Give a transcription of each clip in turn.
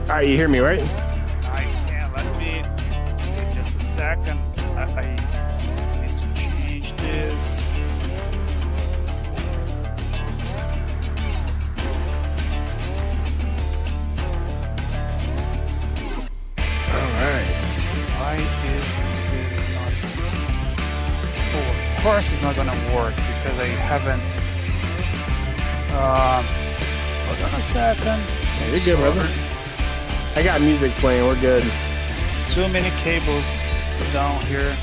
All right, you hear me, right? I can. Let me wait just a second. I need to change this. All right. Why is this not? Oh, of course it's not gonna work because I haven't Hold on a second. Yeah, you're good, brother. I got music playing. We're good. Too many cables down here.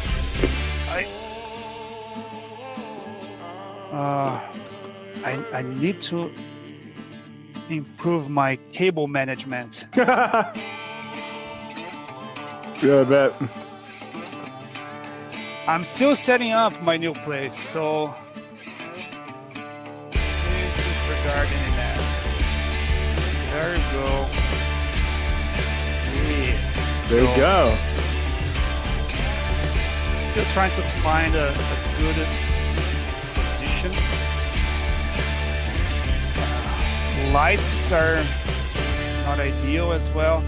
I need to improve my cable management. Yeah, I bet. I'm still setting up my new place, so please disregard any mess. There you go. Yeah. There you go. Still trying to find a good position. Lights are not ideal as well.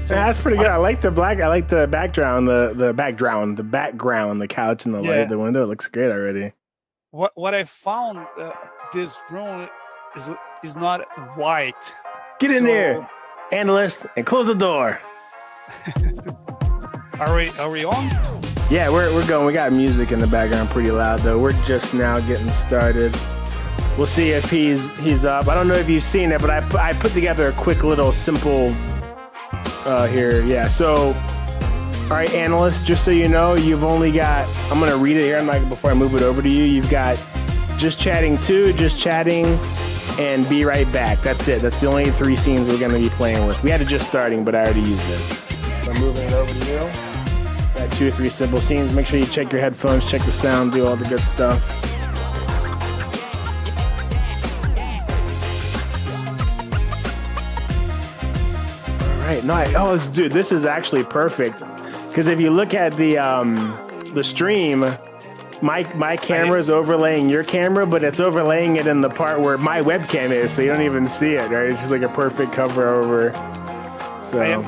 So Yeah, that's pretty good. I like the black. I like the background. The background. The couch and the light. The window. It looks great already. What I found, this room is not white. Get in there, analyst, and close the door. Are we on? Yeah, we're going. We got music in the background pretty loud though. We're just now getting started. We'll see if he's up. I don't know if you've seen it, but I put together a quick little simple here. Yeah. So, all right, analyst. Just so you know, you've only got. I'm gonna read it here. Before I move it over to you. You've got just chatting 2, just chatting, and be right back. That's it. That's the only 3 scenes we're gonna be playing with. We had it just starting, but I already used it. So I'm moving it over to you. Got 2 or 3 simple scenes. Make sure you check your headphones, check the sound, do all the good stuff. No, dude, this is actually perfect because if you look at the stream, my camera is overlaying your camera, but it's overlaying it in the part where my webcam is, so you don't even see it. Right? It's just like a perfect cover over. So I am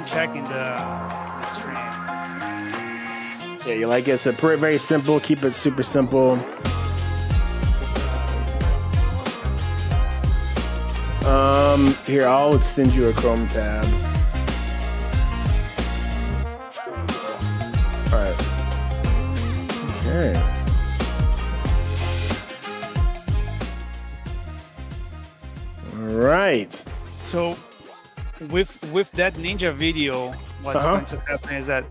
checking the stream. Yeah, you like it? It's very simple. Keep it super simple. Here, I'll send you a Chrome tab. All right. Okay. All right. So, with that ninja video, what's going to happen is that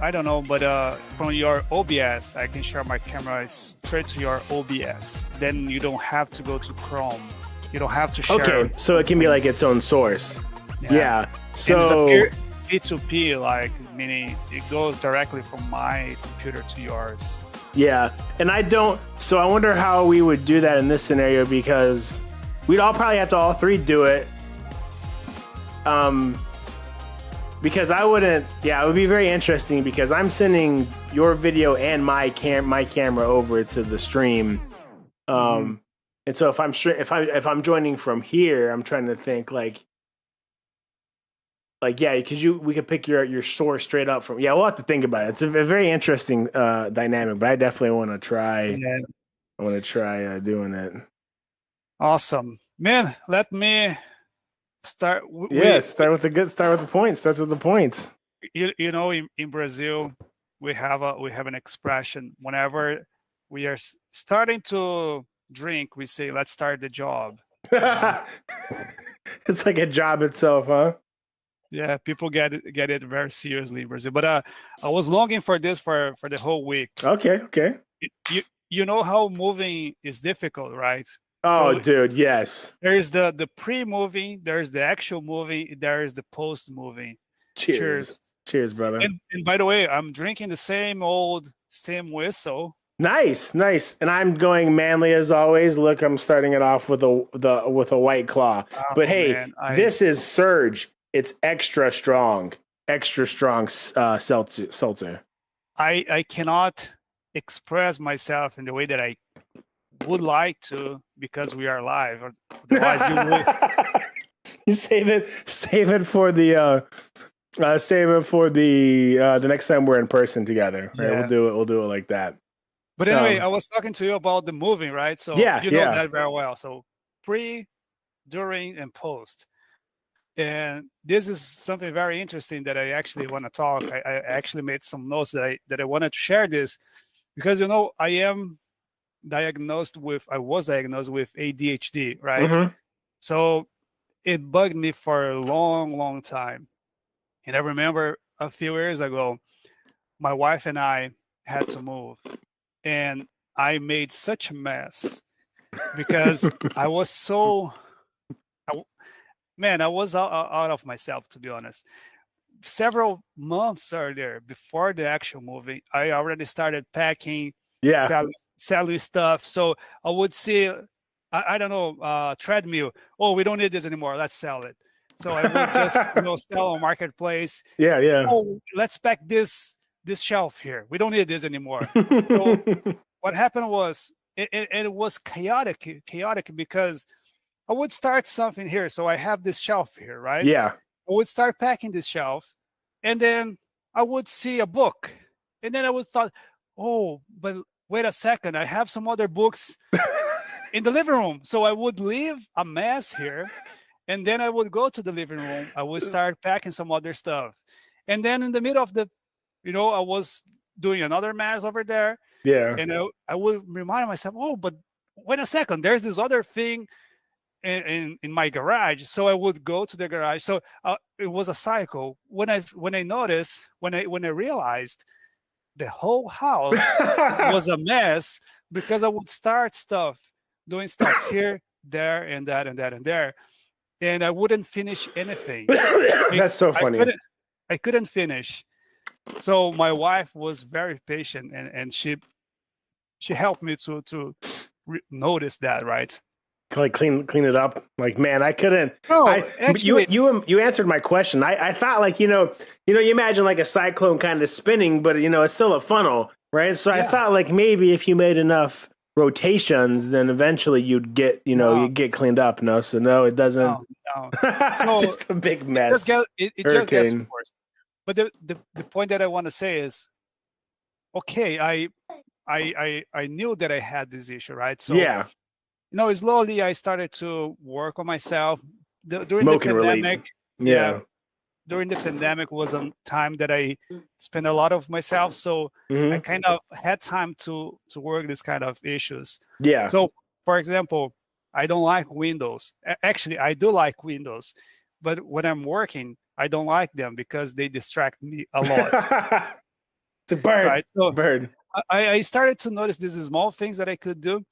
I don't know, but from your OBS, I can share my camera straight to your OBS. Then you don't have to go to Chrome. You don't have to share. Okay, so it can be like its own source. Yeah. So P2P, like meaning it goes directly from my computer to yours. Yeah, and I wonder how we would do that in this scenario because we'd probably have to all 3 do it. Because I wouldn't. Yeah, it would be very interesting because I'm sending your video and my camera over to the stream. And so if I'm joining from here, I'm trying to think like yeah, because we could pick your source straight up from. Yeah, we'll have to think about it. It's a very interesting dynamic, but I definitely want to try. Yeah. I want to try doing it. Awesome, man. Let me start. Start with the points. Starts with the points. You know, in Brazil, we have an expression. Whenever we are starting to drink, we say, "Let's start the job." It's like a job itself, huh? Yeah, people get it very seriously in Brazil. But I was longing for this for the whole week. Okay. You know how moving is difficult, right? Oh, so, dude, yes. There's the pre-moving, there's the actual moving, there's the post-moving. Cheers, brother. And by the way, I'm drinking the same old stem whistle. Nice. And I'm going manly as always. Look, I'm starting it off with a White Claw. But hey, this is Surge. It's extra strong seltzer. I cannot express myself in the way that I would like to because we are live. Otherwise, you would. You save it for the next time we're in person together. Right? Yeah. We'll do it like that. But anyway, I was talking to you about the moving, right? So you know that very well. So pre, during, and post. And this is something very interesting that I actually want to talk. I actually made some notes that I wanted to share this because, you know, I am I was diagnosed with ADHD, right? Mm-hmm. So it bugged me for a long, long time. And I remember a few years ago, my wife and I had to move, and I made such a mess because I was so, I, man, I was out of myself, to be honest. Several months earlier, before the actual movie, I already started packing, Yeah. selling stuff. So I would see, I don't know, treadmill. Oh, we don't need this anymore. Let's sell it. So I would just, sell on marketplace. Yeah, yeah. Oh, let's pack this shelf here. We don't need this anymore. So what happened was it was chaotic because I would start something here. So I have this shelf here, right? Yeah. I would start packing this shelf, and then I would see a book, and then I would thought, oh, but wait a second, I have some other books in the living room. So I would leave a mess here, and then I would go to the living room. I would start packing some other stuff, and then in the middle of the, I was doing another mess over there, Yeah. and I would remind myself, oh, but wait a second, there's this other thing in my garage. So I would go to the garage. So it was a cycle. When I noticed, when I realized the whole house was a mess because I would start doing stuff here, there, and that, and that, and there, and I wouldn't finish anything. That's so funny. I couldn't finish. So my wife was very patient, and she helped me to notice that, right? Like clean it up. Like, man, I couldn't. No, actually, you answered my question. I thought, like, you imagine like a cyclone kind of spinning, but it's still a funnel, right? So I thought, like, maybe if you made enough rotations, then eventually you'd get you'd get cleaned up. No, so no, it doesn't. No. So just a big mess. It just gets worse. But the point that I want to say is, okay, I knew that I had this issue, right? So yeah. Slowly I started to work on myself. During Mo the can pandemic, relate. Yeah. During the pandemic was a time that I spent a lot of myself, so I kind of had time to work this kind of issues. Yeah. So, for example, I don't like Windows. Actually, I do like Windows, but when I'm working, I don't like them because they distract me a lot. It's a bird. Right? So bird. I started to notice these small things that I could do.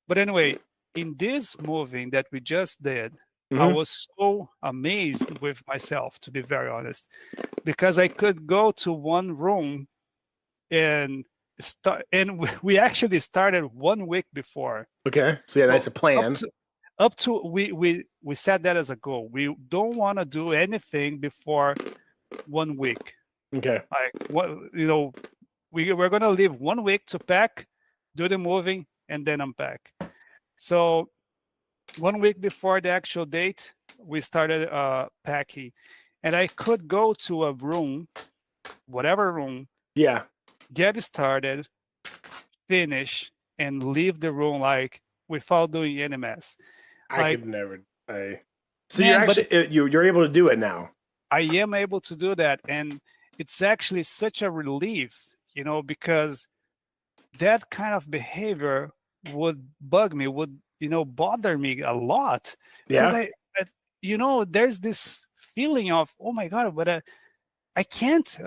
But anyway, in this moving that we just did, I was so amazed with myself, to be very honest, because I could go to one room and start, and we actually started 1 week before. Okay, so yeah, that's a plan. Up to we set that as a goal. We don't want to do anything before 1 week. Okay, like we're gonna leave 1 week to pack, do the moving, and then unpack. So 1 week before the actual date, we started packing, and I could go to a room, whatever room, get started, finish, and leave the room like without doing any mess. I could never. So you're able to do it now. I am able to do that, and it's actually such a relief, because that kind of behavior would bug me, would bother me a lot. Yeah. Because there's this feeling of, oh my God, but I can't.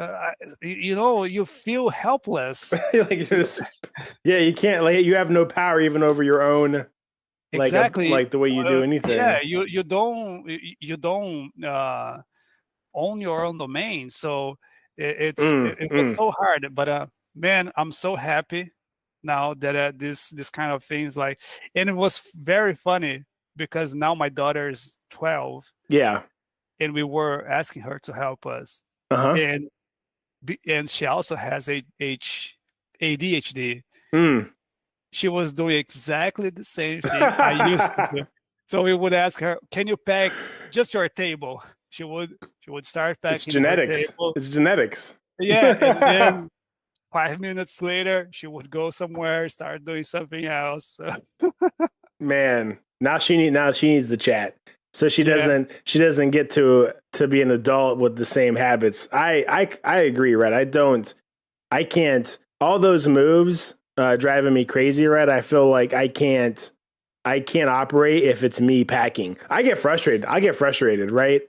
You feel helpless. Like you can't. Like you have no power even over your own. Exactly. Like the way you do anything. Yeah, you don't own your own domain, so it was so hard. But man, I'm so happy now that this kind of things and it was very funny because now my daughter is 12. Yeah, and we were asking her to help us, and she also has ADHD. She was doing exactly the same thing I used to do. So we would ask her, "Can you pack just your table?" She would start packing. It's genetics. It's genetics. Yeah, and then 5 minutes later, she would go somewhere, start doing something else. Man, now she needs the chat, so she doesn't get to be an adult with the same habits. I agree, right? I can't. All those moves driving me crazy, right? I feel like I can't operate if it's me packing. I get frustrated, right?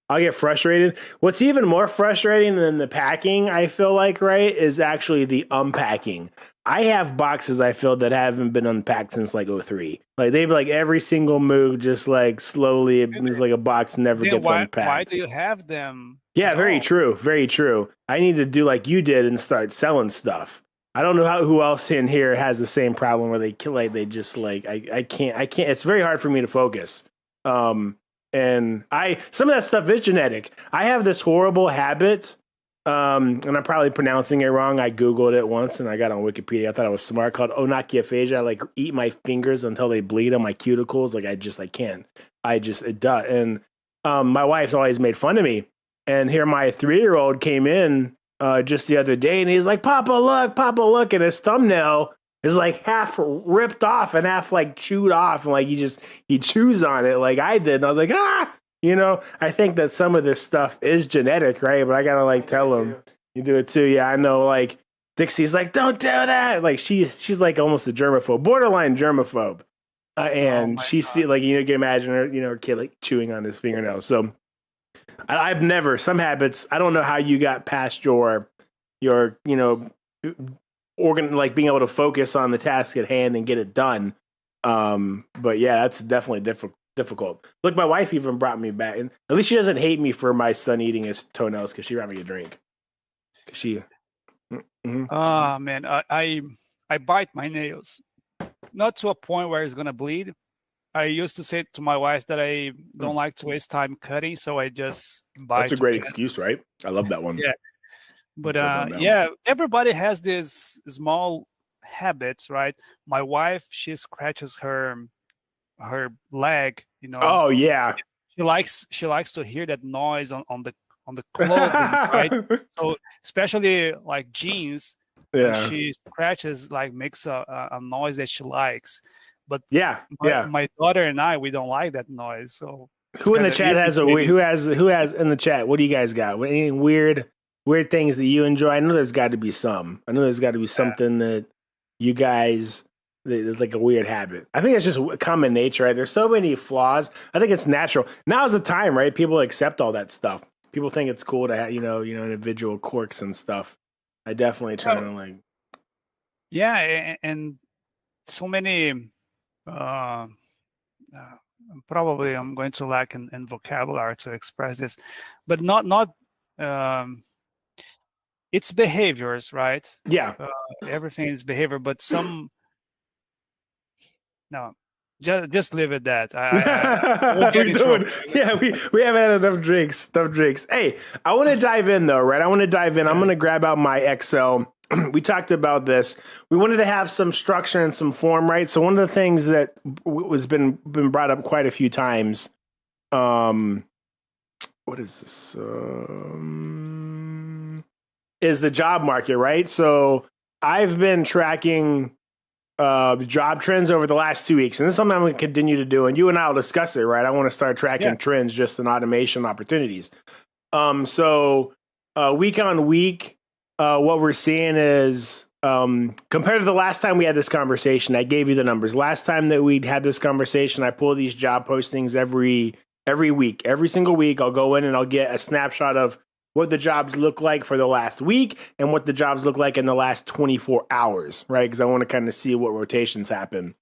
I'll get frustrated. What's even more frustrating than the packing, I feel like, right, is actually the unpacking. I have boxes I feel that haven't been unpacked since like '03. Like they've like every single move just like slowly, it's like a box never Then gets unpacked. Why do you have them? Yeah, very true. Very true. I need to do like you did and start selling stuff. I don't know who else in here has the same problem where they I can't. It's very hard for me to focus. And some of that stuff is genetic. I have this horrible habit, and I'm probably pronouncing it wrong. I Googled it once and I got on Wikipedia. I thought I was smart, called onychiophagia. I like eat my fingers until they bleed on my cuticles. Like I can't. It does. And my wife's always made fun of me. And here my 3-year-old came in just the other day and he's like, Papa, look. And his thumbnail is like half ripped off and half like chewed off. And like he chews on it like I did. And I was like, I think that some of this stuff is genetic, right? But I got to like tell him, you do it too. Yeah, I know. Like Dixie's like, don't do that. Like she's like almost a germaphobe, borderline germaphobe. And she see like, you can imagine her, her kid like chewing on his fingernails. So I've never, some habits, I don't know how you got past your organ, like being able to focus on the task at hand and get it done. But yeah, that's definitely difficult. Look, my wife even brought me back, and at least she doesn't hate me for my son eating his toenails because she brought me a drink. Oh man, I bite my nails, not to a point where it's gonna bleed. I used to say to my wife that I don't like to waste time cutting, so I just bite. That's a great excuse, right? I love that one. Yeah. But everybody has these small habits, right? My wife, she scratches her leg, Oh yeah. She likes to hear that noise on the clothing, right? So especially like jeans, when she scratches, like makes a noise that she likes. But my daughter and I, we don't like that noise. So who in the chat has who has in the chat? What do you guys got? Any weird things that you enjoy? I know there's got to be some. I know there's got to be something that you guys, there's like a weird habit. I think it's just common nature, right? There's so many flaws. I think it's natural. Now's the time, right? People accept all that stuff. People think it's cool to have, individual quirks and stuff. I definitely try to like. Yeah, and so many. Probably I'm going to lack in vocabulary to express this, but not. It's behaviors, right? Yeah. Everything is behavior, but some. No, just leave it that. We haven't had enough drinks. Hey, I want to dive in though, right? I'm going to grab out my Excel. We talked about this. We wanted to have some structure and some form, right? So one of the things that was been brought up quite a few times. What is this? Is the job market, right? So I've been tracking job trends over the last 2 weeks, and this is something I'm going to continue to do. And you and I will discuss it, right? I want to start tracking trends just in automation opportunities. So week on week. What we're seeing is compared to the last time we had this conversation, I gave you the numbers. Last time that we'd had this conversation, I pull these job postings every week. Every single week, I'll go in and I'll get a snapshot of what the jobs look like for the last week and what the jobs look like in the last 24 hours, right? Because I want to kind of see what rotations happen.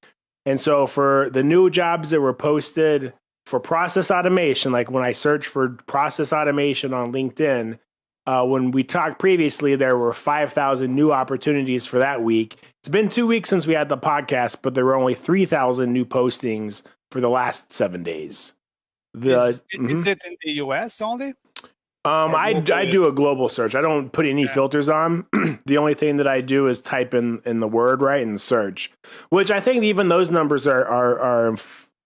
And so for the new jobs that were posted for process automation, like when I search for process automation on LinkedIn, when we talked previously, there were 5,000 new opportunities for that week. It's been 2 weeks since we had the podcast, but there were only 3,000 new postings for the last 7 days. Is it in the US only? I do a global search. I don't put any filters on. The only thing that I do is type in the word, right, and search, which I think even those numbers are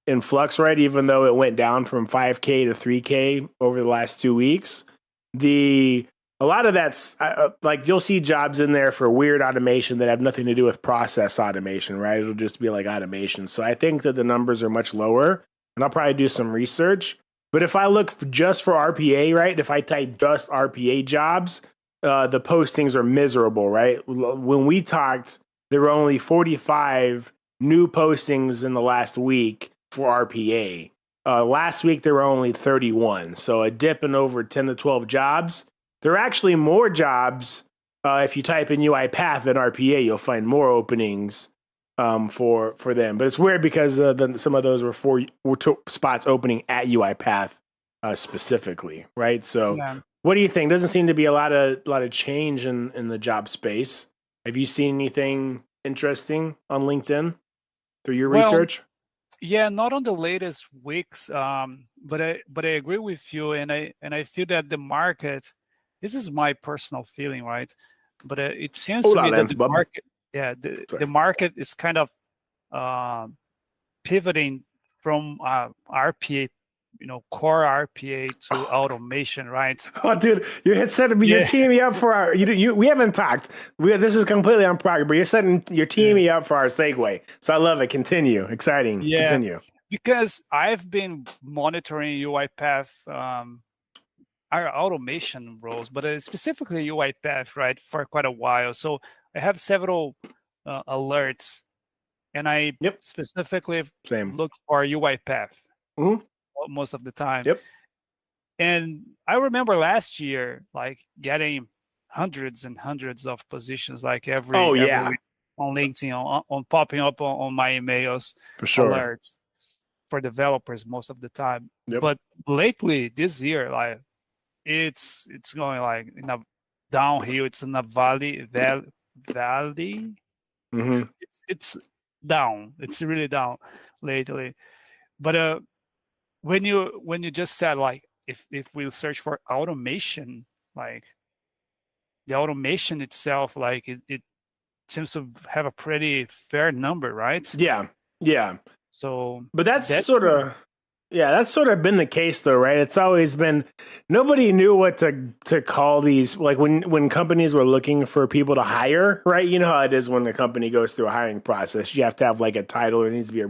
in flux, right? Even though it went down from 5K to 3K over the last 2 weeks. A lot of that's like you'll see jobs in there for weird automation that have nothing to do with process automation, right? It'll just be like automation. So I think that the numbers are much lower, and I'll probably do some research. But if I look just for RPA, right? If I type just RPA jobs, the postings are miserable, right? When we talked, there were only 45 new postings in the last week for RPA. Last week, there were only 31. So a dip in over 10 to 12 jobs. There are actually more jobs. If you type in UiPath than RPA, you'll find more openings for them. But it's weird because some of those were spots opening at UiPath specifically, right? So Yeah. what do you think? Doesn't seem to be a lot of change in the job space. Have you seen anything interesting on LinkedIn through your research? Yeah, not on the latest weeks, but I agree with you, and I feel that the market. This is my personal feeling, right? But it seems to me that the market, the market is kind of pivoting from RPA, core RPA to automation, right? Oh, dude, you're teeing me up for our. We haven't talked. This is completely on progress, but you're teeing me up for our segue. So I love it. Continue. Exciting. Yeah. Continue. Because I've been monitoring UiPath, our automation roles, but specifically UiPath, right, for quite a while. So I have several alerts, and I specifically look for UiPath most of the time. Yep. And I remember last year, like getting hundreds and hundreds of positions, like every week on LinkedIn, on popping up on my emails, for sure, alerts for developers most of the time. Yep. But lately, this year, like it's going like in a downhill. It's in a valley. Mm-hmm. It's down. It's really down lately. But when you just said like if we search for automation, like the automation itself, like it seems to have a pretty fair number, right? Yeah. So, but that's sort of been the case though, right? It's always been, nobody knew what to call these, like when companies were looking for people to hire, right? You know how it is when a company goes through a hiring process. You have to have like a title, there needs to be a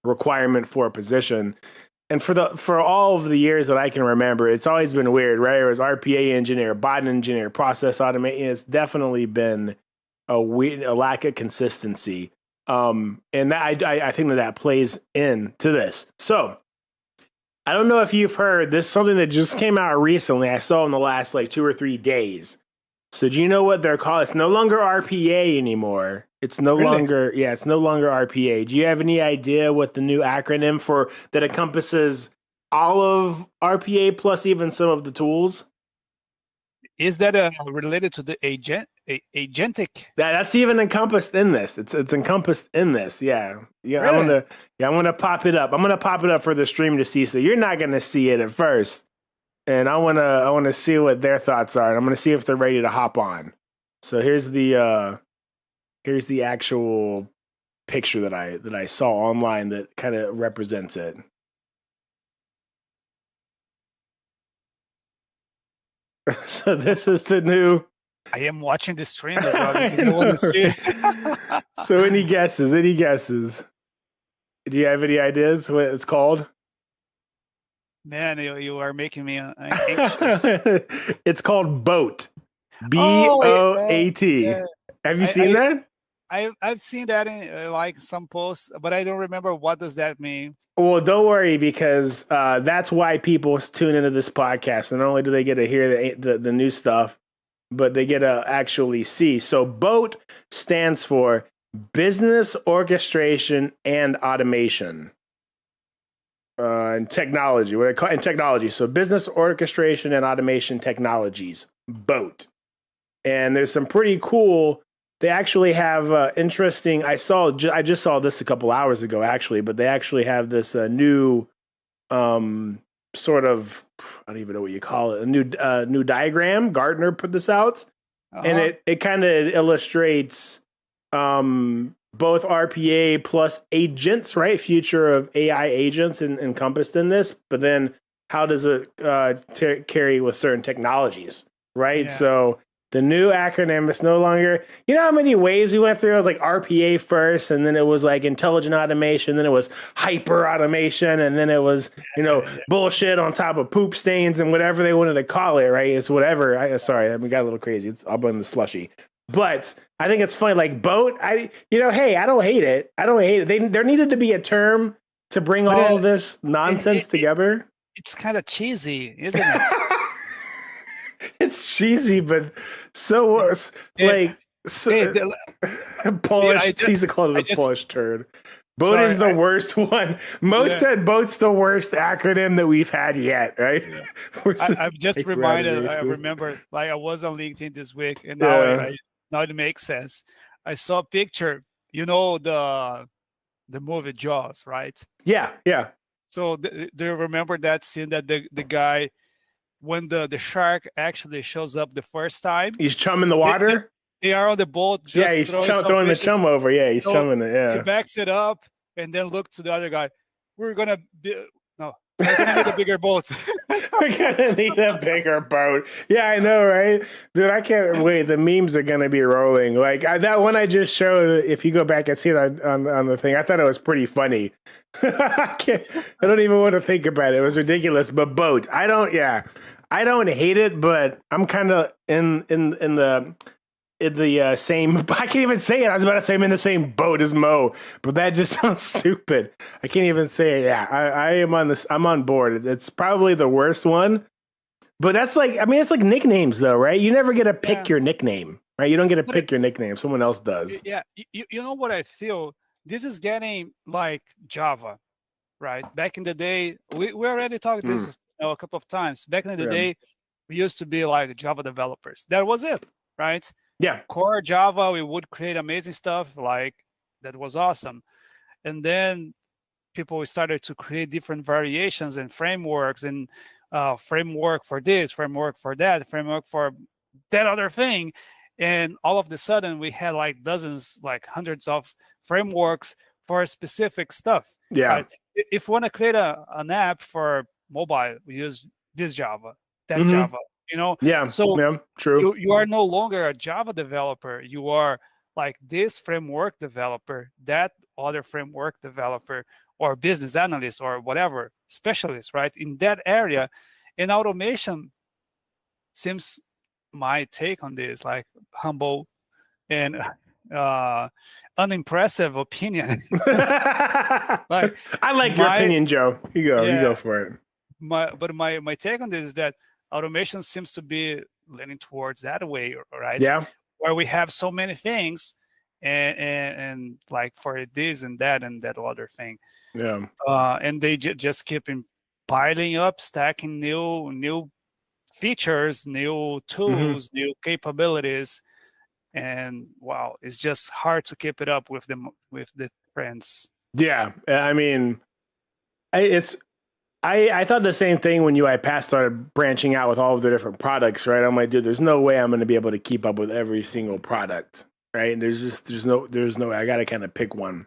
requirement for a position. And for all of the years that I can remember, it's always been weird, right? It was RPA engineer, bot engineer, process automation. It's definitely been a lack of consistency. And I think that plays into this. So I don't know if you've heard this, something that just came out recently. I saw in the last like 2 or 3 days. So do you know what they're called? It's no longer RPA anymore. It's no longer RPA. Do you have any idea what the new acronym that encompasses all of RPA plus even some of the tools? Is that related to the agentic? That's even encompassed in this. It's encompassed in this. Yeah. Really? I'm gonna pop it up. I'm gonna pop it up for the stream to see. So you're not gonna see it at first, and I wanna see what their thoughts are. And I'm gonna see if they're ready to hop on. So here's the actual picture that I saw online that kind of represents it. So this is the new. I am watching the stream as well because I want to see it. So any guesses? Do you have any ideas what it's called? Man, you are making me anxious. It's called BOAT. BOAT. Yeah. Have you seen that? I've seen that in like some posts, but I don't remember what does that mean. Well, don't worry, because that's why people tune into this podcast. And not only do they get to hear the new stuff, but they get to actually see. So BOAT stands for Business Orchestration and Automation. And technology, what I call in technology. So Business Orchestration and Automation Technologies, BOAT. And there's some pretty cool. They actually have interesting. I just saw this a couple hours ago, actually, but they actually have this new sort of, I don't even know what you call it, a new diagram. Gartner put this out, and it kind of illustrates both RPA plus agents, right? Future of AI agents encompassed in this, but then how does it carry with certain technologies, right? Yeah. So The new acronym is no longer, you know how many waves we went through? It was like RPA first, and then it was like intelligent automation, then it was hyper automation, and then it was, bullshit on top of poop stains and whatever they wanted to call it, right? It's whatever. Sorry, we got a little crazy. It's all in the slushy. But I think it's funny, like boat, hey, I don't hate it. I don't hate it. There needed to be a term to bring all of this nonsense together. It's kind of cheesy, isn't it? It's cheesy, but Polish. He's called it a Polish turd. Boat is the worst one. Mo said boat's the worst acronym that we've had yet, right? Yeah. I'm just reminded. I remember, like, I was on LinkedIn this week, and now it makes sense. I saw a picture. The movie Jaws, right? Yeah. So do you remember that scene that the guy, when the shark actually shows up the first time, he's chumming the water? They are on the boat. He's throwing the chum over. Yeah, he's chumming it. Yeah. He backs it up and then look to the other guy. We're going to need a bigger boat. We're going to need a bigger boat. Yeah, I know, right? Dude, I can't wait. The memes are going to be rolling. Like that one I just showed, if you go back and see it on the thing, I thought it was pretty funny. I don't even want to think about it. It was ridiculous. But boat, I don't hate it, but I'm kind of in the same. I can't even say it. I was about to say I'm in the same boat as Mo, but that just sounds stupid. I can't even say it. Yeah, I am on this. I'm on board. It's probably the worst one, but that's like, it's like nicknames though, right? You never get to pick your nickname, right? You don't get to pick your nickname. Someone else does. Yeah. You know what I feel? This is getting like Java, right? Back in the day, we already talked this a couple of times. Back in the day, we used to be like Java developers. That was it, right? Yeah. Core Java, we would create amazing stuff. Like, that was awesome. And then people started to create different variations and frameworks, and framework for this, framework for that, framework for that other thing. And all of a sudden, we had like dozens, like hundreds of frameworks for specific stuff. Yeah. Right? If we want to create an app for mobile, we use this Java, that Java. Yeah. So true. You are no longer a Java developer. You are like this framework developer, that other framework developer, or business analyst, or whatever specialist, right? In that area. And automation seems, my take on this, like humble and unimpressive opinion. Like, I like your opinion, Joe. You go for it. My take on this is that automation seems to be leaning towards that way, right? Yeah. Where we have so many things, and like for this and that other thing. Yeah. And they just keep piling up, stacking new features, new tools, new capabilities, and wow, it's just hard to keep it up with the trends. Yeah, I thought the same thing when UiPath started branching out with all of the different products, right? I'm like, dude, there's no way I'm going to be able to keep up with every single product, right? And there's no I got to kind of pick one.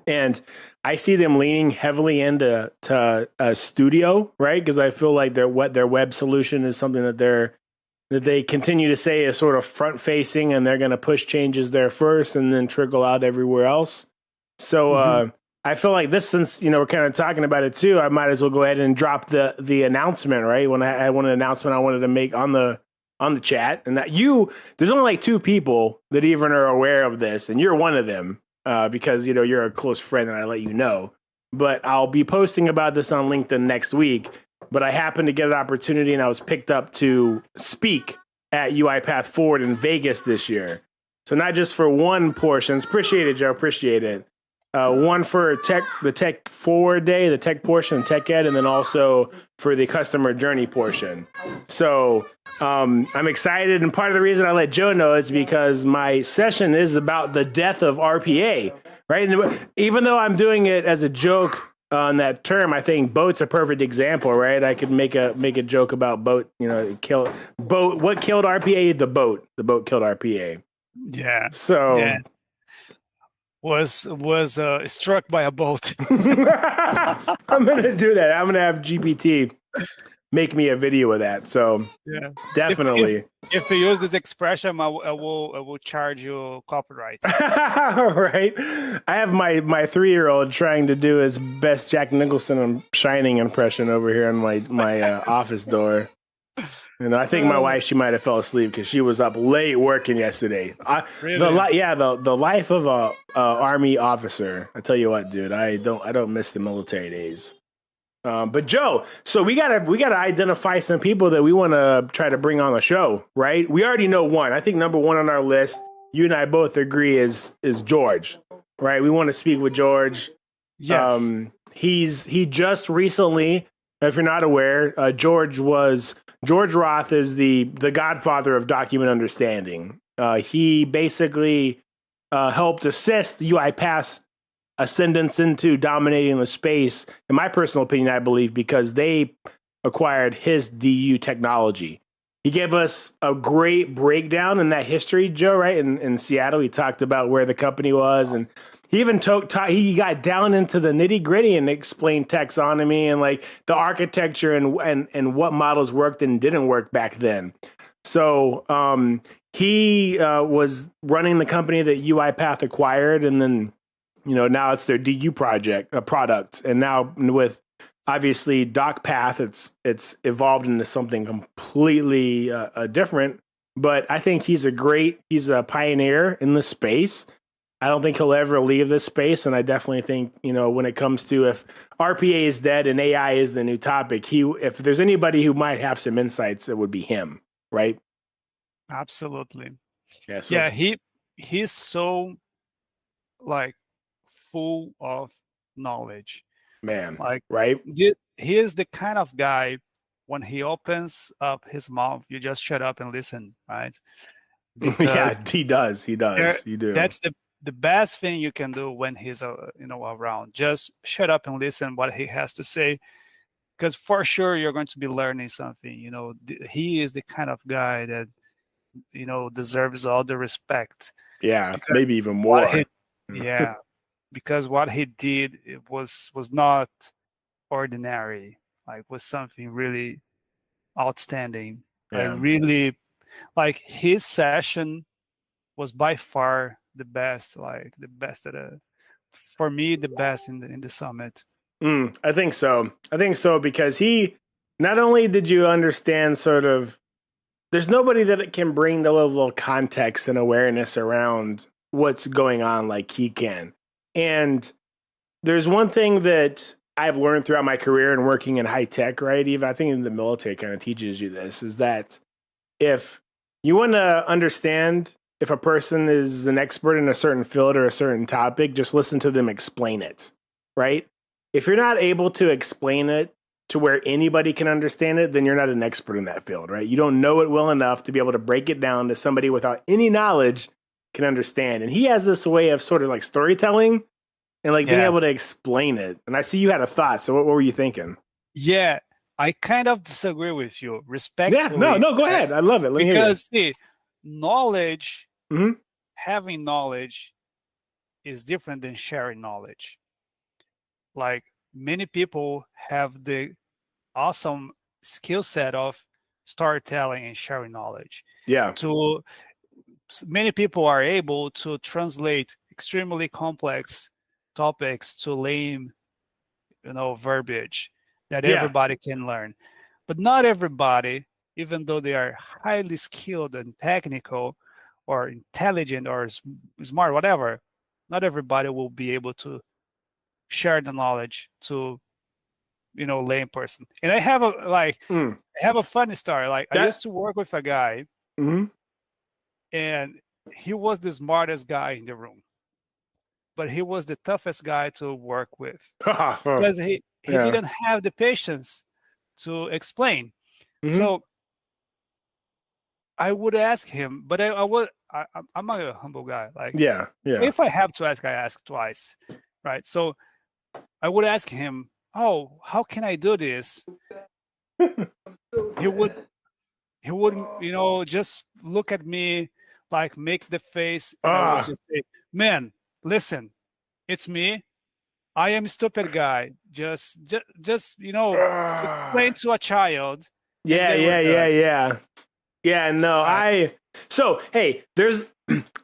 And I see them leaning heavily into a studio, right? Because I feel like their web solution is something that they continue to say is sort of front facing, and they're going to push changes there first and then trickle out everywhere else. So I feel like this, since we're kind of talking about it too, I might as well go ahead and drop the announcement, right? When I had one announcement I wanted to make on the chat, and that there's only like 2 people that even are aware of this, and you're one of them. Because you're a close friend and I let you know. But I'll be posting about this on LinkedIn next week. But I happened to get an opportunity, and I was picked up to speak at UiPath Forward in Vegas this year. So not just for one portion. Appreciate it, Joe. Appreciate it. One for the tech forward day, the tech portion, tech ed, and then also for the customer journey portion. So I'm excited, and part of the reason I let Joe know is because my session is about the death of RPA, right? And even though I'm doing it as a joke on that term, I think boat's a perfect example, right? I could make a joke about boat. What killed RPA? The boat. The boat killed RPA. Yeah. So. Yeah. Was struck by a boat. I'm gonna do that. I'm gonna have GPT make me a video of that. So Yeah. definitely. If you use this expression, I will charge you copyright. Right. I have my 3-year-old trying to do his best Jack Nicholson Shining impression over here on my office door. I think my wife, she might have fell asleep because she was up late working yesterday. Really? The life of a army officer. I tell you what, dude, I don't miss the military days. But Joe, so we gotta identify some people that we want to try to bring on the show, right? We already know one. I think number one on our list, you and I both agree, is George, right? We want to speak with George. Yes. He just recently, if you're not aware, George Roth is the godfather of document understanding. He basically helped assist UiPath's ascendance into dominating the space, in my personal opinion, I believe, because they acquired his DU technology. He gave us a great breakdown in that history, Joe, right? In Seattle, he talked about where the company was, and he even he got down into the nitty gritty and explained taxonomy and like the architecture and what models worked and didn't work back then. So he was running the company that UiPath acquired, and then now it's their DU product. And now with obviously DocPath, it's evolved into something completely different. But I think he's a pioneer in this space. I don't think he'll ever leave this space. And I definitely think, when it comes to if RPA is dead and AI is the new topic, if there's anybody who might have some insights, it would be him, right? Absolutely. Yeah. Yeah, he's so like full of knowledge, man, like, right? He is the kind of guy, when he opens up his mouth, you just shut up and listen, right? Yeah, he does. You do. That's the best thing you can do when he's around. Just shut up and listen what he has to say, because for sure you're going to be learning something. He is the kind of guy that deserves all the respect. Yeah, maybe even more. Yeah, because what he did, it was not ordinary. Like, was something really outstanding. Yeah. Like, really, like, his session was by far the best. Like, the best for me, the best in the summit. I think so. Because he, not only did you understand sort of, there's nobody that can bring the level of context and awareness around what's going on like he can. And there's one thing that I've learned throughout my career and working in high tech, right? Even I think in the military kind of teaches you this, is that if you want to understand if a person is an expert in a certain field or a certain topic, just listen to them explain it, right? If you're not able to explain it to where anybody can understand it, then you're not an expert in that field, right? You don't know it well enough to be able to break it down to somebody without any knowledge can understand. And he has this way of sort of like storytelling and like being able to explain it. And I see you had a thought. So what were you thinking? Yeah, I kind of disagree with you. Respectfully. Yeah, no, go ahead. I love it. Let me hear because see, knowledge, having knowledge is different than sharing knowledge. Like, many people have the awesome skill set of storytelling and sharing knowledge. Yeah. Many people are able to translate extremely complex topics to lame, verbiage that everybody can learn. But not everybody, even though they are highly skilled and technical or intelligent or smart, whatever, not everybody will be able to share the knowledge to lame person. And I have a funny story. Like, I used to work with a guy, and he was the smartest guy in the room, but he was the toughest guy to work with because he didn't have the patience to explain. So I would ask him, but I'm a humble guy. Like, if I have to ask, I ask twice, right? So I would ask him, "Oh, how can I do this?" He would, just look at me, like, make the face, and I would just say, "Man, listen, it's me. I am stupid guy. Just explain to a child, and Yeah, then we're yeah, yeah, good. yeah. Yeah, no, Right. so hey, there's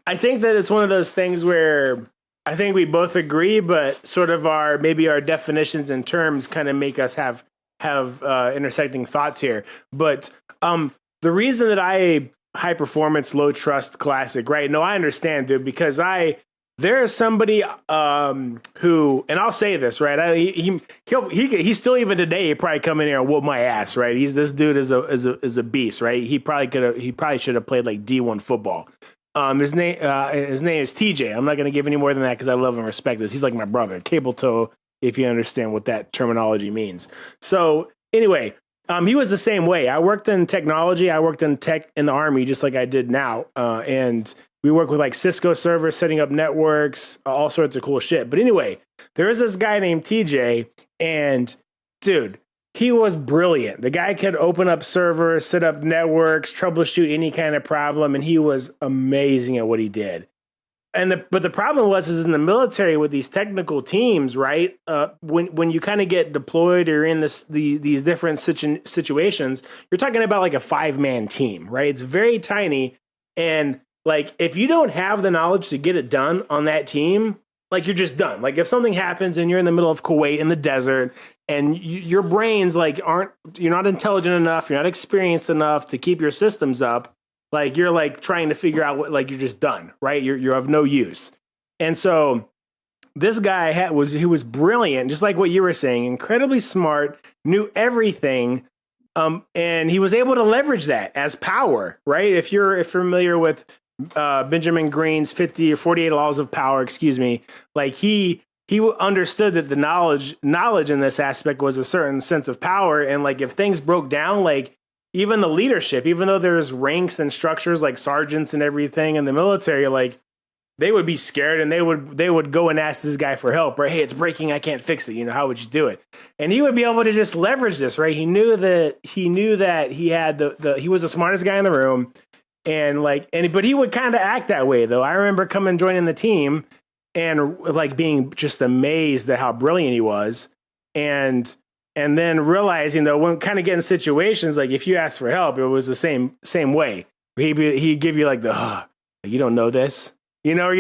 I think that it's one of those things where I think we both agree, but sort of maybe our definitions and terms kind of make us have intersecting thoughts here. But the reason that I high performance, low trust classic, right? No, I understand, dude, because there is somebody who, and I'll say this, right? He's still even today. He probably come in here and whoop my ass, right? This dude is a beast, right? He probably should have played like D1 football. His name is TJ. I'm not going to give any more than that because I love and respect this. He's like my brother, cable toe, if you understand what that terminology means. So anyway, he was the same way. I worked in technology. I worked in tech in the Army, just like I did now, and we work with like Cisco servers, setting up networks, all sorts of cool shit. But anyway, there is this guy named TJ, and dude, he was brilliant. The guy could open up servers, set up networks, troubleshoot any kind of problem, and he was amazing at what he did. But the problem is in the military with these technical teams, right? When you kind of get deployed or in these different situations, you're talking about like a 5-man team, right? It's very tiny, and like if you don't have the knowledge to get it done on that team, like you're just done. Like if something happens and you're in the middle of Kuwait in the desert and your brains like you're not intelligent enough, you're not experienced enough to keep your systems up. Like you're like trying to figure out what, like you're just done, right? You're of no use. And so this guy was brilliant, just like what you were saying, incredibly smart, knew everything. And he was able to leverage that as power, right? If you're familiar with Benjamin Green's 50 or 48 laws of power, excuse me, like he understood that the knowledge in this aspect was a certain sense of power. And like if things broke down, like even the leadership, even though there's ranks and structures like sergeants and everything in the military, like they would be scared and they would go and ask this guy for help, right? Hey, it's breaking, I can't fix it. You know, how would you do it? And he would be able to just leverage this, right? He knew that he had he was the smartest guy in the room, but he would kind of act that way though. I remember joining the team and like being just amazed at how brilliant he was, and then realizing though, when kind of getting situations like if you ask for help, it was the same way. He'd give you like you don't know this. Okay, let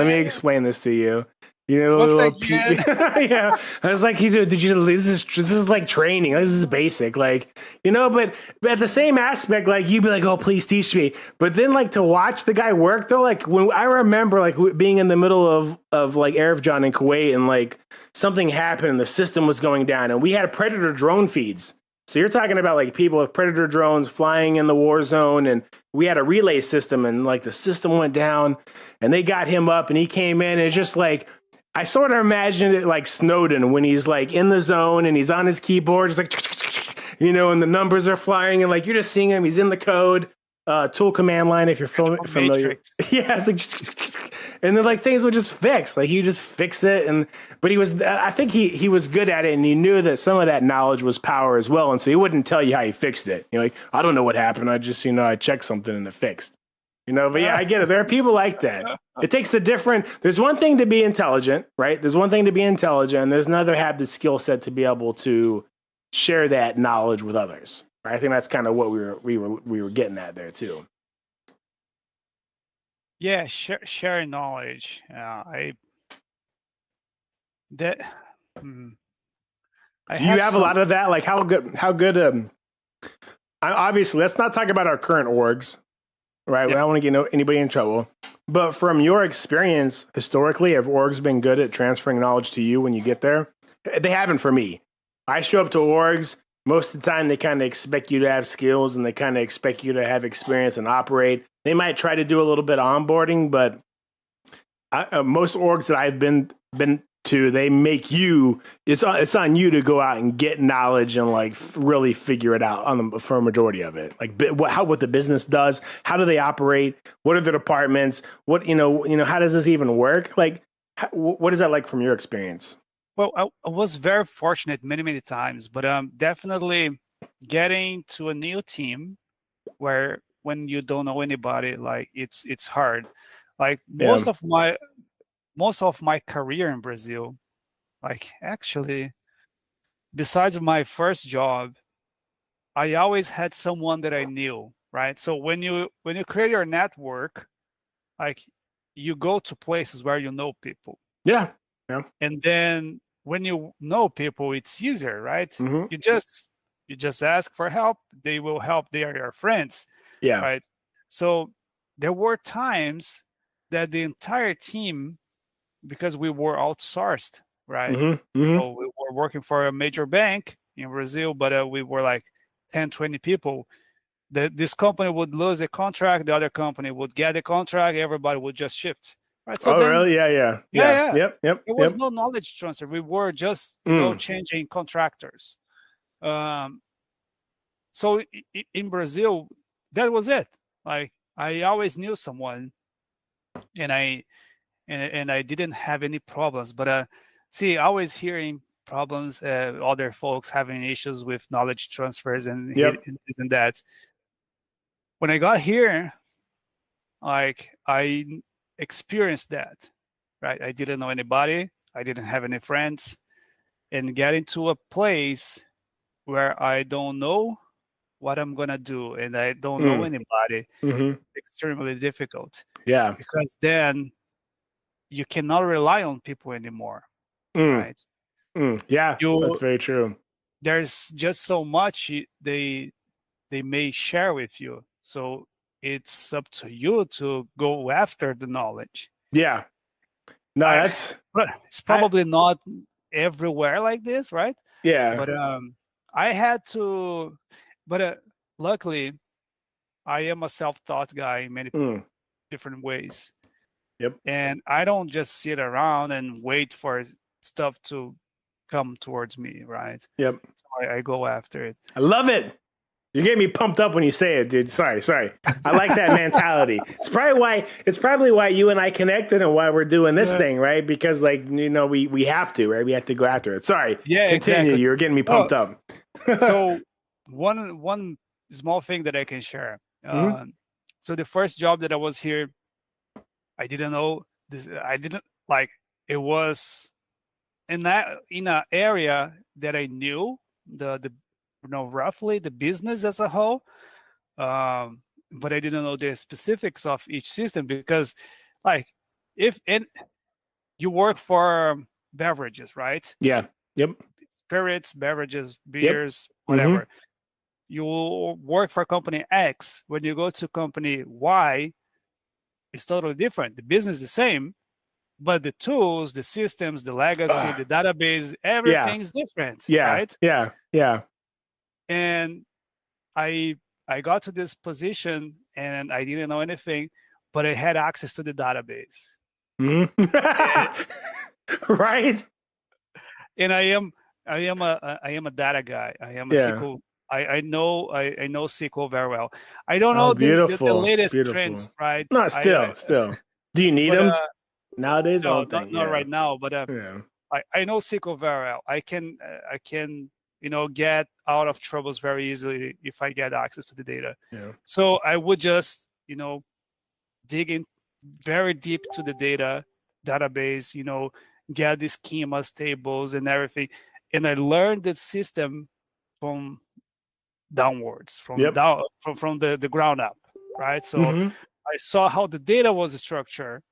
me explain this to you. Yeah. I was like, this is like training. This is basic. Like, but at the same aspect, like you'd be like, oh, please teach me. But then like to watch the guy work though, like when I remember like being in the middle of like Arifjan in Kuwait and like something happened and the system was going down and we had Predator drone feeds. So you're talking about like people with Predator drones flying in the war zone, and we had a relay system and like the system went down and they got him up and he came in and it's just like, I sort of imagined it like Snowden when he's like in the zone and he's on his keyboard, just like, and the numbers are flying and like you're just seeing him. He's in the code, tool command line if you're familiar. Yeah, it's like, and then like things would just fix. Like he just fix it, but I think he was good at it, and he knew that some of that knowledge was power as well, and so he wouldn't tell you how he fixed it. Like I don't know what happened. I just I checked something and it fixed. But yeah, I get it. There are people like that. It takes there's one thing to be intelligent, right? There's one thing to be intelligent, and there's another have the skill set to be able to share that knowledge with others. Right? I think that's kind of what we were getting at there too. Yeah, sharing knowledge. I have a lot of that. Like how good. Obviously, let's not talk about our current orgs. Right, we don't want to get anybody in trouble. But from your experience, historically, have orgs been good at transferring knowledge to you when you get there? They haven't for me. I show up to orgs, most of the time they kind of expect you to have skills and they kind of expect you to have experience and operate. They might try to do a little bit of onboarding, but most orgs that I've been to, they make you, it's on you to go out and get knowledge and like really figure it out for a majority of it. Like what the business does, how do they operate, what are the departments, what how does this even work? Like what is that like from your experience? Well, I was very fortunate many times, but definitely getting to a new team where when you don't know anybody, like it's hard. Like most of my most of my career in Brazil, like actually, besides my first job, I always had someone that I knew, right? So when you create your network, like you go to places where you know people. Yeah. Yeah. And then when you know people, it's easier, right? Hmm. You just ask for help, they will help, they are your friends, Yeah. right? So there were times that the entire team, because we were outsourced, right? Hmm. Hmm. So we were working for a major bank in Brazil, but we were like 10, 20 people. This company would lose a contract, the other company would get a contract, everybody would just shift, right? So Oh, then, really? Yeah. Yeah. yeah, Yeah. yeah, Yep. Yep. there was Yep. no knowledge transfer. We were just, Mm. changing contractors. Um, so in Brazil, that was it. Like I always knew someone, and I didn't have any problems. But see, always hearing problems, other folks having issues with knowledge transfers and Yep. this and that. When I got here, like I experienced that, right? I didn't know anybody. I didn't have any friends, and getting to a place where I don't know what I'm gonna do and I don't know Mm. anybody, Hmm. extremely difficult, Yeah. because then you cannot rely on people anymore, Mm. right? Mm. Yeah. That's You very true. There's just so much they may share with you, so it's up to you to go after the knowledge. Yeah. No, I that's, But it's I, probably not everywhere like this, right? yeah. But I had to, but luckily I am a self-taught guy in many Mm. different ways. Yep. And I don't just sit around and wait for stuff to come towards me, right? Yep. So I go after it. I love it. You get me pumped up when you say it, dude. Sorry, sorry. I like that mentality. It's probably why you and I connected and why we're doing this Yeah, thing, right? Because like, we have to, right? We have to go after it. Sorry. yeah, Continue. exactly. You were getting me Oh, pumped up. so one small thing that I can share. Hmm. So the first job that I was here, I didn't know this. I didn't like it was in an area that I knew the roughly the business as a whole, but I didn't know the specifics of each system because, like, if and you work for beverages, right? Yeah. Yep. Spirits, beverages, Yep. beers, Hmm. whatever. You work for company X. When you go to company Y, it's totally different. The business is the same, but the tools, the systems, the legacy, the database, Yeah. everything's different, Yeah. right? Yeah. Yeah. And I I got to this position and I didn't know anything, but I had access to the database. Hmm. And, Right. and I am a data guy. I am a Yeah. SQL. I know SQL very well. I don't Oh, know the beautiful. latest trends, Beautiful. right? No, I still. Do you need but them nowadays? I no, don't think. not Yeah. right now. But Yeah. I know SQL very well. I can get out of troubles very easily if I get access to the data. Yeah. So I would just dig in very deep to the database, get the schemas, tables, and everything, and I learned the system from downwards, Yep. from the ground up, right? So Hmm. I saw how the data was structured,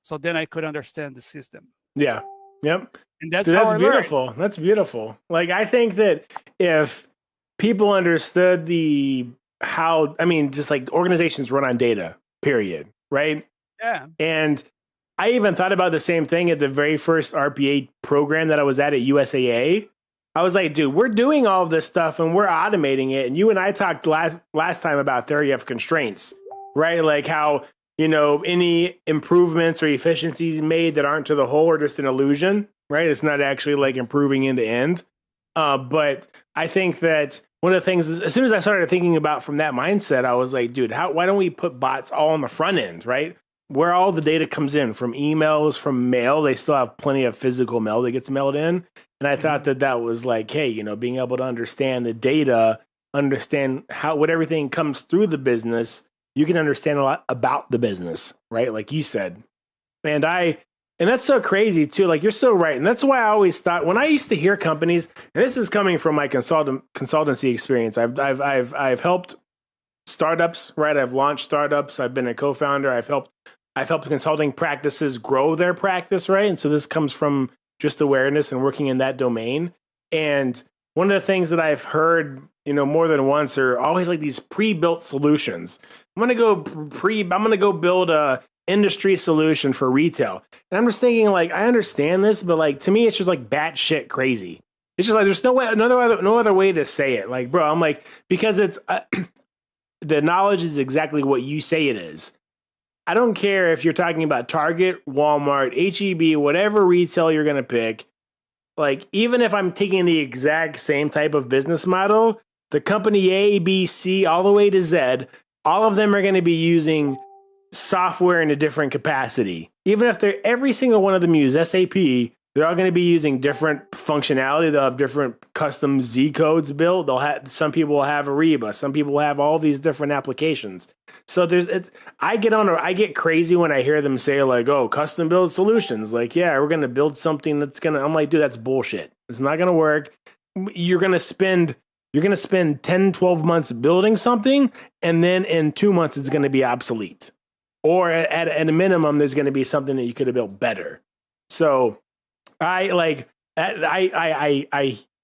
so then I could understand the system, Yeah. Yep. and that's Dude, how that's I learned. beautiful. That's beautiful. Like, I think that if people understood just like organizations run on data, period, right? Yeah. And I even thought about the same thing at the very first RPA program that I was at USAA. I was like, dude, we're doing all of this stuff and we're automating it. And you and I talked last time about theory of constraints, right? Like how, any improvements or efficiencies made that aren't to the whole are just an illusion, right? It's not actually like improving end to end. But I think that one of the things, as soon as I started thinking about from that mindset, I was like, dude, why don't we put bots all on the front end, right? Where all the data comes in from emails, from mail. They still have plenty of physical mail that gets mailed in. And I thought that was like, hey, being able to understand the data, understand what everything comes through the business, you can understand a lot about the business, right? Like you said. And And that's so crazy too. Like you're so right. And that's why I always thought when I used to hear companies, and this is coming from my consultancy experience. I've helped startups, right? I've launched startups. I've been a co-founder. I've helped consulting practices grow their practice, right? And so this comes from just awareness and working in that domain. And one of the things that I've heard, more than once are always like these pre-built solutions. I'm gonna go build a industry solution for retail. And I'm just thinking like, I understand this, but like to me, it's just like batshit crazy. It's just like, there's no other way to say it. Like, bro, I'm like, because it's, the knowledge is exactly what you say it is. I don't care if you're talking about Target, Walmart, HEB, whatever retail you're going to pick. Like, even if I'm taking the exact same type of business model, the company A, B, C, all the way to Z, all of them are going to be using software in a different capacity. Even if every single one of them use SAP, they're all going to be using different functionality. They'll have different custom Z codes built. Some people will have Ariba. Some people will have all these different applications. So I get crazy when I hear them say like, "Oh, custom build solutions." Like, yeah, we're going to build something I'm like, dude, that's bullshit. It's not going to work. You're going to spend 10, 12 months building something, and then in 2 months it's going to be obsolete. Or at a minimum, there's going to be something that you could have built better. So I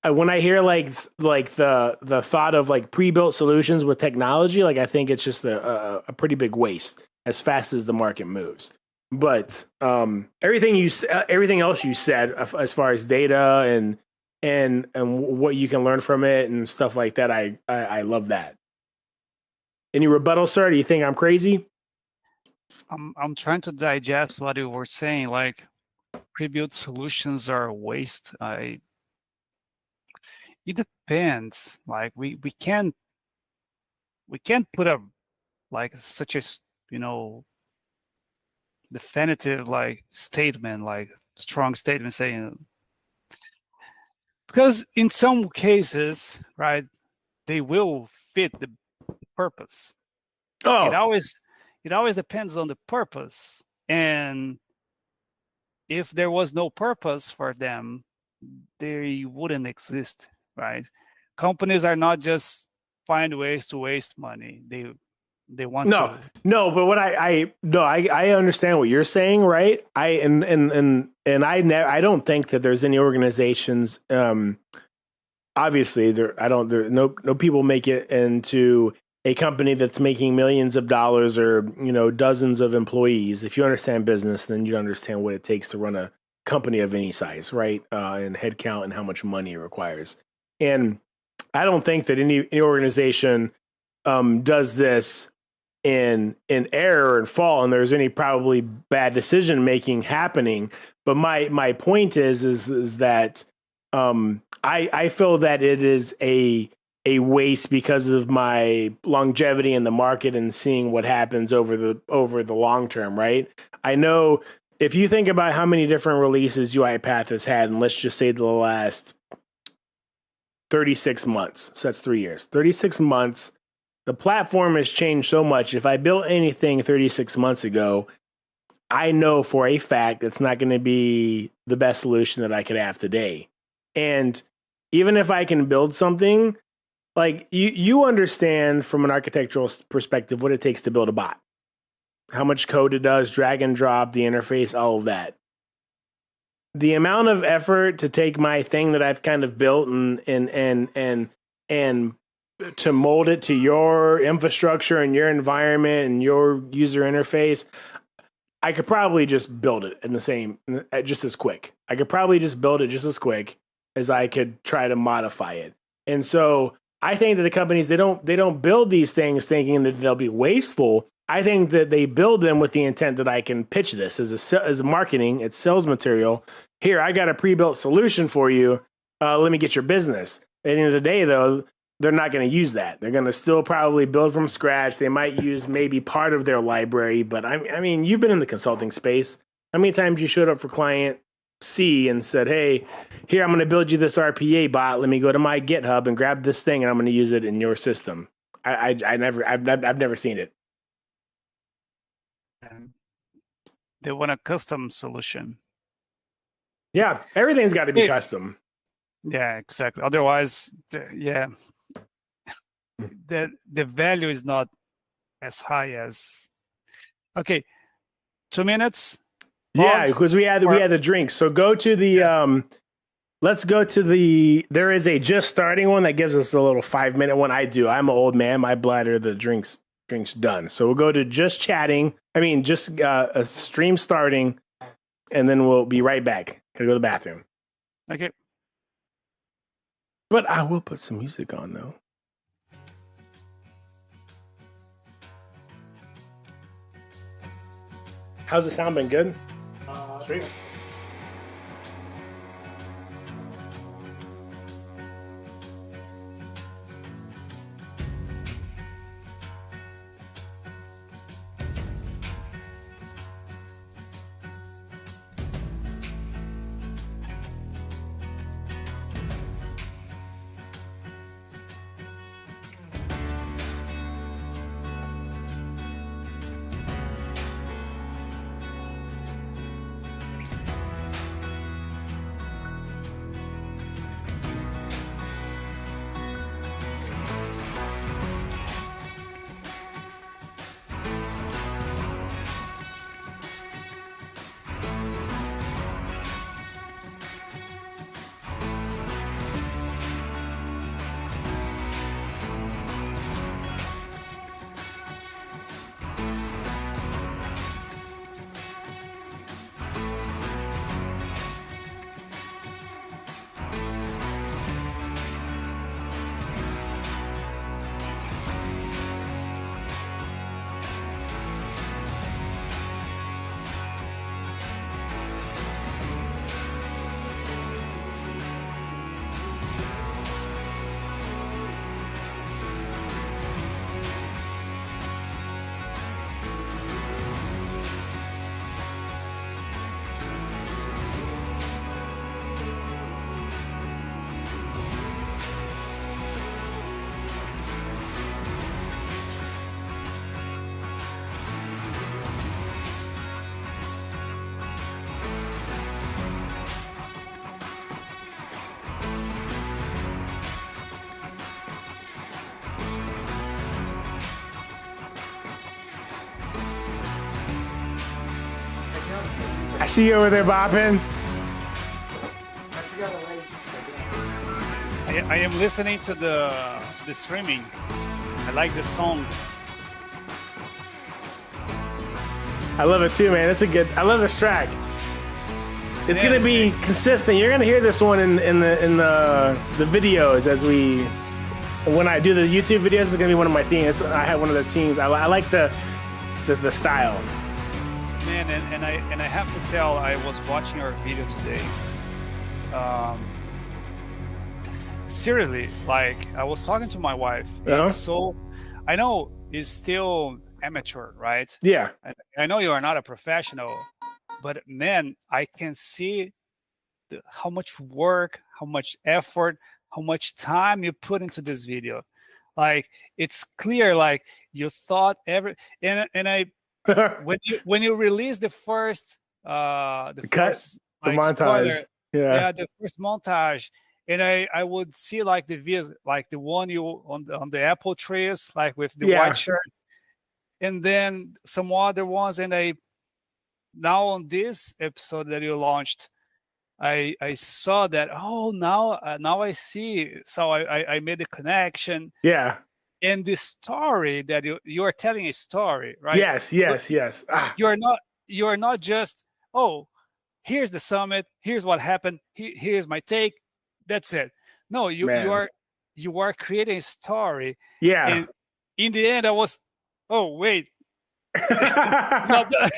when I hear like the thought of like pre-built solutions with technology, like I think it's just a pretty big waste as fast as the market moves. But everything else you said as far as data and what you can learn from it and stuff like that, I love that. Any rebuttal, sir? Do you think I'm crazy? I'm trying to digest what you were saying. Like, pre-built solutions are a waste. It depends. Like we can't put a like such a definitive like statement, like strong statement saying, because in some cases, right, they will fit the purpose. Oh, It always depends on the purpose. And if there was no purpose for them, they wouldn't exist, right? Companies are not just find ways to waste money. They want to. No, but what I understand what you're saying, right? I don't think that there's any organizations. Obviously, no people make it into a company that's making millions of dollars or dozens of employees. If you understand business, then you understand what it takes to run a company of any size, right? And headcount and how much money it requires. And I don't think that any organization does this in error and fault, and there's any probably bad decision making happening. But my point is that I feel that it is a waste because of my longevity in the market and seeing what happens over the long term, right? I know if you think about how many different releases UiPath has had, and let's just say the last 36 months, so that's 3 years, 36 months, the platform has changed so much. If I built anything 36 months ago, I know for a fact it's not going to be the best solution that I could have today. And even if I can build something, like you understand from an architectural perspective what it takes to build a bot, how much code it does, drag and drop, the interface, all of that. The amount of effort to take my thing that I've kind of built and to mold it to your infrastructure and your environment and your user interface, I could probably just build it just as quick. I could probably just build it just as quick as I could try to modify it. And so I think that the companies, they don't build these things thinking that they'll be wasteful. I think that they build them with the intent that I can pitch this as a marketing, it's sales material. Here, I got a pre-built solution for you. Let me get your business. At the end of the day, though, they're not going to use that. They're going to still probably build from scratch. They might use maybe part of their library, but I mean, you've been in the consulting space. How many times you showed up for client C and said, "Hey, here, I'm going to build you this RPA bot. Let me go to my GitHub and grab this thing, and I'm going to use it in your system." I've never seen it. They want a custom solution. Yeah, everything's got to be custom. Yeah, exactly. Otherwise, the value is not as high as. Okay, 2 minutes. Yeah, because we had the drinks. So go to the let's go to there is a just starting one that gives us a little 5-minute one. I'm an old man. My bladder, the drinks done. So we'll go to just chatting. I mean, just a stream starting, and then we'll be right back. Gotta go to the bathroom. Okay. But I will put some music on though. How's the sound been? Good? Sweet. I see you over there bopping. I am listening to the streaming. I like the song. I love it too, man. I love this track. It's gonna be consistent. You're gonna hear this one in the videos when I do the YouTube videos. It's gonna be one of my themes. I have one of the teams. I like the style. Man, and I have to tell, I was watching our video today. Seriously, like I was talking to my wife. So I know it's still amateur, right? Yeah. I know you are not a professional, but man, I can see how much work, how much effort, how much time you put into this video. Like it's clear, like you thought and I when you release the first the montage, spoiler, the first montage. And I would see like the videos, like the one you on the apple trees, like with the white shirt, and then some other ones. And now on this episode that you launched, I saw that. Oh, now I see. So I made a connection. Yeah. And the story that you are telling a story, right? Yes. You are not just, oh, here's the summit, here's what happened, here's my take. That's it. No, you are creating a story. Yeah. And in the end, I was, oh wait, it's not done.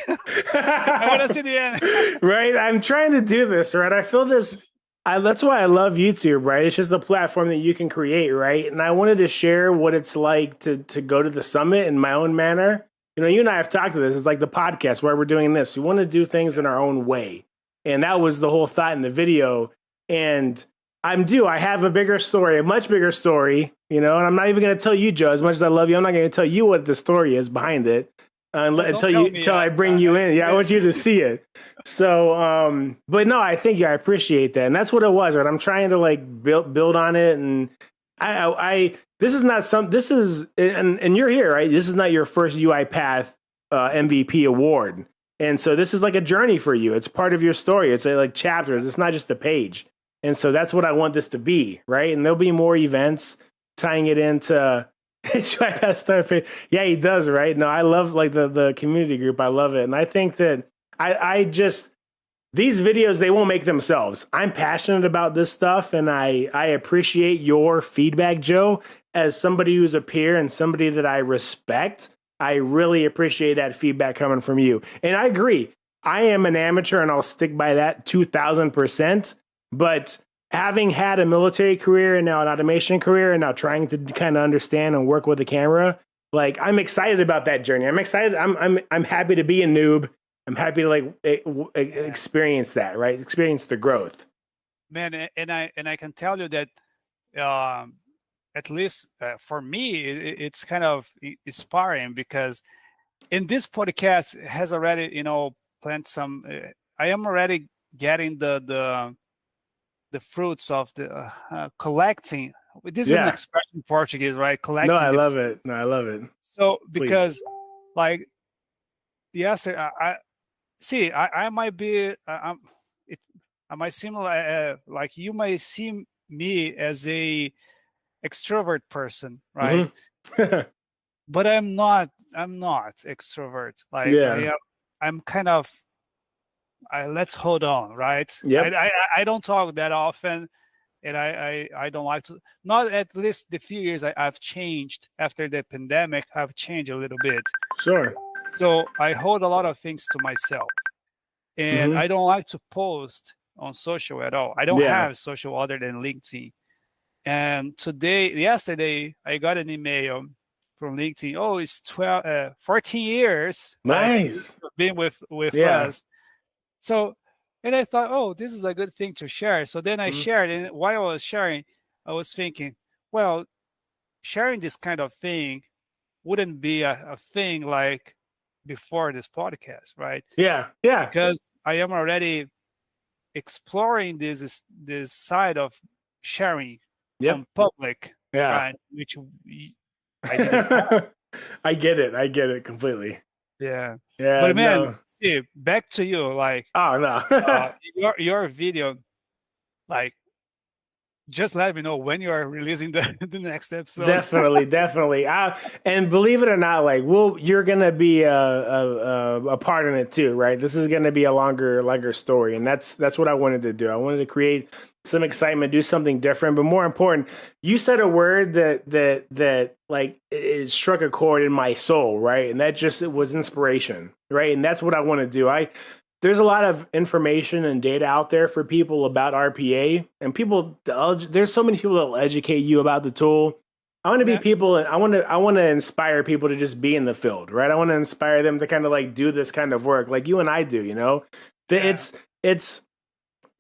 I want to see the end. Right. I'm trying to do this. Right. I feel this. That's why I love YouTube. Right. It's just a platform that you can create. Right. And I wanted to share what it's like to go to the summit in my own manner. You know, you and I have talked to this. It's like the podcast where we're doing this. We want to do things in our own way. And that was the whole thought in the video. And I have a bigger story, a much bigger story, you know, and I'm not even going to tell you, Joe, as much as I love you, I'm not going to tell you what the story is behind it. Don't tell me. Until I bring you in. Yeah, I want you to see it. So, but no, I think I appreciate that, and that's what it was. Right, I'm trying to like build on it, and I this is not some. This is and you're here, right? This is not your first UiPath MVP award, and so this is like a journey for you. It's part of your story. It's like chapters. It's not just a page, and so that's what I want this to be, right? And there'll be more events tying it into. Yeah, he does, right? No, I love like the community group. I love it. And I think that I just these videos, they won't make themselves. I'm passionate about this stuff, and I appreciate your feedback, Joe, as somebody who's a peer and somebody that I respect. I really appreciate that feedback coming from you. And I agree. I am an amateur and I'll stick by that 2000%. But having had a military career and now an automation career and now trying to kind of understand and work with the camera, like I'm excited about that journey. I'm excited. I'm happy to be a noob. I'm happy to like experience that, right? Experience the growth. Man, and I can tell you that at least for me, it's kind of inspiring because in this podcast has already, planned some. I am already getting the fruits of the collecting. This is an expression in Portuguese, right? Collecting. No, I love it. No, I love it. So because like, yes, I see. I might be. I might seem like you might see me as a extrovert person, right? Mm-hmm. But I'm not extrovert. Like I'm kind of. Let's hold on, right? Yeah. I don't talk that often, and I don't like to. Not at least the few years I've changed after the pandemic. I've changed a little bit. Sure. So I hold a lot of things to myself, and I don't like to post on social at all. I don't have social other than LinkedIn. And yesterday, I got an email from LinkedIn. Oh, it's 14 years. Nice. Been with us. So, and I thought, oh, this is a good thing to share. So then I shared, and while I was sharing, I was thinking, well, sharing this kind of thing wouldn't be a thing like before this podcast, right? Yeah, yeah. Because I am already exploring this side of sharing on public, right? Which I didn't. I get it completely. Yeah. Yeah. But man, see, back to you. Like, oh no, your video, like, just let me know when you are releasing the next episode. Definitely. And believe it or not, like, you're gonna be a part in it too, right? This is gonna be a longer story, and that's what I wanted to do. I wanted to create some excitement, do something different, but more important, you said a word that like it struck a chord in my soul, right? And it was inspiration, right? And that's what I want to do. There's a lot of information and data out there for people about RPA, and there's so many people that will educate you about the tool. I want to be people, and I want to inspire people to just be in the field, right? I want to inspire them to kind of like do this kind of work, like you and I do.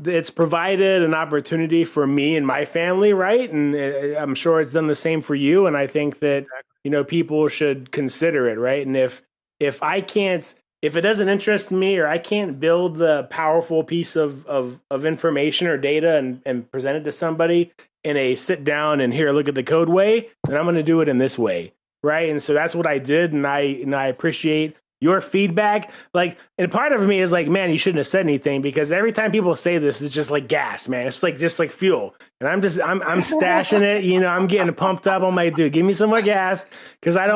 It's provided an opportunity for me and my family, right? And I'm sure it's done the same for you. And I think that people should consider it, right? And if it doesn't interest me, or I can't build the powerful piece of information or data and present it to somebody in a sit down and here, look at the code way, then I'm going to do it in this way. Right. And so that's what I did. And I appreciate your feedback. Like, and part of me is like, man, you shouldn't have said anything, because every time people say this, it's just like gas, man. It's like, just like fuel. And I'm stashing it, I'm getting pumped up. I'm like, dude, give me some more gas. Cause I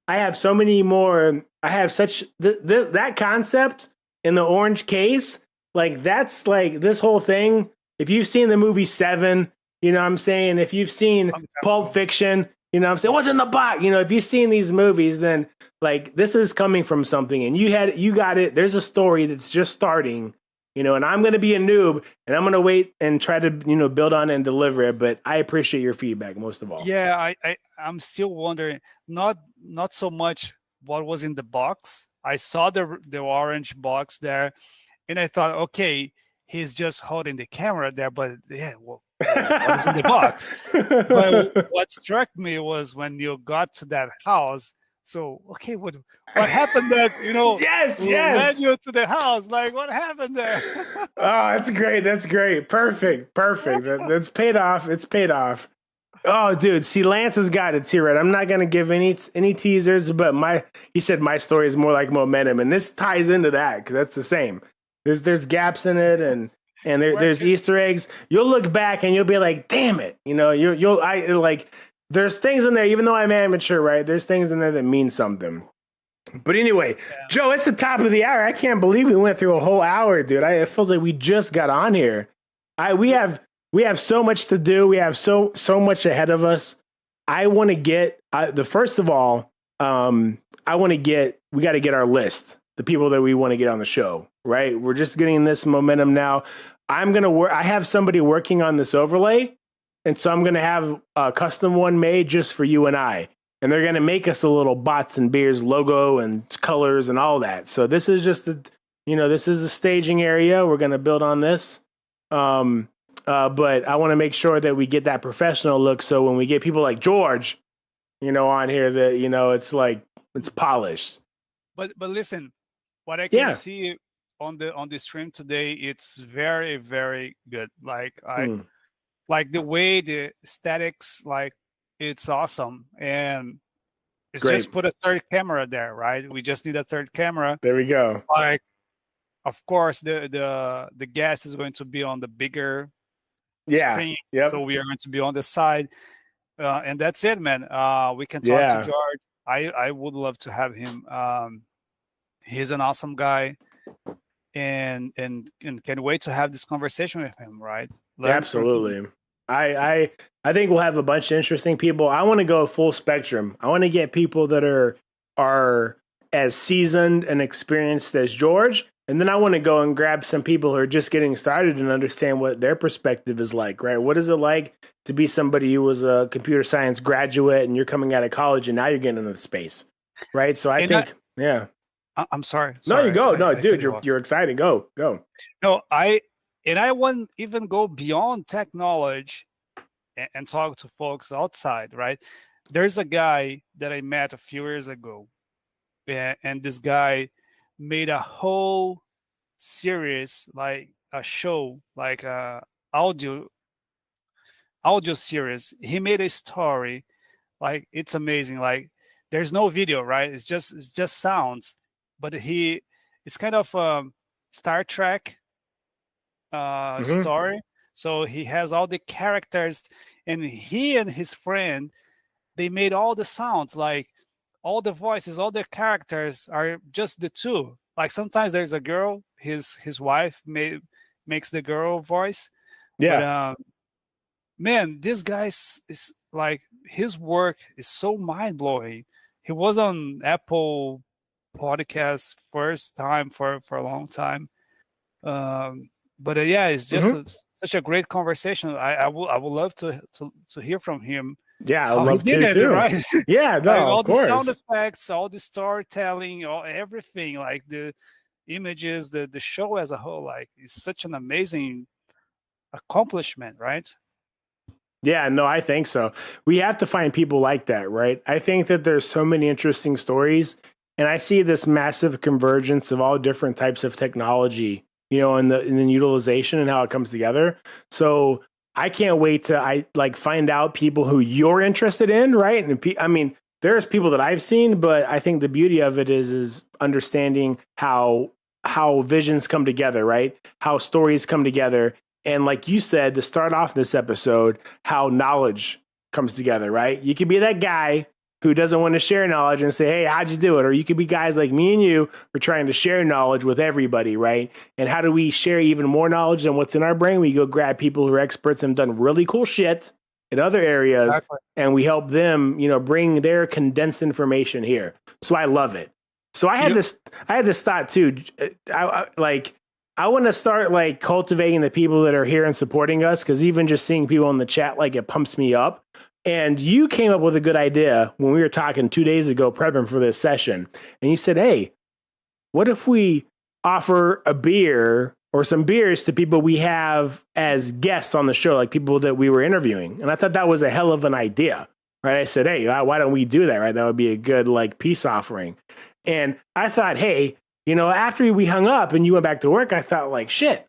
have so many more. I have such that concept in the orange case. Like, that's like this whole thing. If you've seen the movie Seven, what I'm saying, if you've seen Pulp Fiction, what I'm saying, what's in the box? If you've seen these movies, then like this is coming from something, and you got it. There's a story that's just starting, and I'm going to be a noob, and I'm going to wait and try to, build on it and deliver it. But I appreciate your feedback most of all. Yeah, I'm still wondering, not so much what was in the box. I saw the orange box there, and I thought, okay, he's just holding the camera there, but yeah, well, what's in the box? But what struck me was when you got to that house, So, okay, what happened that, Yes, led yes. you to the house? Like, what happened there? Oh, that's great. That's great. Perfect. Perfect. That's paid off. It's paid off. Oh, dude. See, Lance has got it here, right? I'm not gonna give any teasers, but he said my story is more like momentum, and this ties into that because that's the same. There's gaps in it, and there's Easter eggs. You'll look back and you'll be like, damn it, there's things in there. Even though I'm amateur, right? There's things in there that mean something. But anyway, Yeah. Joe, it's the top of the hour. I can't believe we went through a whole hour, dude. It feels like we just got on here. We have so much to do. We have so much ahead of us. I want to get first of all, we got to get our list, the people that we want to get on the show, right? We're just getting this momentum now. I have somebody working on this overlay, and so I'm going to have a custom one made just for you and I. And they're going to make us a little Bots and Beers logo and colors and all that. So this is just this is the staging area. We're going to build on this. But I want to make sure that we get that professional look. So when we get people like George, on here, that, it's polished. But listen, what I can see on the stream today, it's very, very good. Like like the way the aesthetics, like, it's awesome. And it's Great. just put a third camera there, right? We just need a third camera. There we go. Like, of course, the guest is going to be on the bigger screen. Yep. So we are going to be on the side. And that's it, man. We can talk to George. I would love to have him. He's an awesome guy. And can't wait to have this conversation with him, right? Absolutely. I think we'll have a bunch of interesting people. I want to go full spectrum. I want to get people that are as seasoned and experienced as George, and then I want to go and grab some people who are just getting started and understand what their perspective is like, right? What is it like to be somebody who was a computer science graduate and you're coming out of college and now you're getting into the space, right? So I think, I'm sorry. No, you go. No, dude, you're excited. Go. No, I want even go beyond tech knowledge and talk to folks outside, right? There's a guy that I met a few years ago, and this guy made a whole series, like a show, like a audio series. He made a story, like, it's amazing. Like, there's no video, right? It's just sounds, but it's kind of Star Trek story. So he has all the characters, and he and his friend, they made all the sounds, like all the voices, all the characters are just the two. Like, sometimes there's a girl, his wife makes the girl voice. But, man, this guy is like, his work is so mind-blowing. He was on Apple podcast first time for a long time. But it's just such a great conversation. I would love to hear from him. Yeah, I'd love to too. Right? Yeah, no, like, all of course. The sound effects, all the storytelling, everything, like the images, the show as a whole, like, it's such an amazing accomplishment, right? Yeah, no, I think so. We have to find people like that, right? I think that there's so many interesting stories, and I see this massive convergence of all different types of technology, in the utilization and how it comes together. So I can't wait to find out people who you're interested in, right? And there's people that I've seen, but I think the beauty of it is understanding how visions come together, right? How stories come together. And like you said, to start off this episode, how knowledge comes together, right? You could be that guy who doesn't want to share knowledge and say, hey, how'd you do it? Or you could be guys like me and you who are trying to share knowledge with everybody, right? And how do we share even more knowledge than what's in our brain? We go grab people who are experts and have done really cool shit in other areas, exactly. And we help them, bring their condensed information here. So I love it. So I had this thought too. I want to start cultivating the people that are here and supporting us, because even just seeing people in the chat, it pumps me up. And you came up with a good idea when we were talking 2 days ago, prepping for this session. And you said, hey, what if we offer a beer or some beers to people we have as guests on the show, like people that we were interviewing? And I thought that was a hell of an idea. right? I said, hey, why don't we do that, right? That would be a good like peace offering. And I thought, hey, after we hung up and you went back to work, I thought like, shit,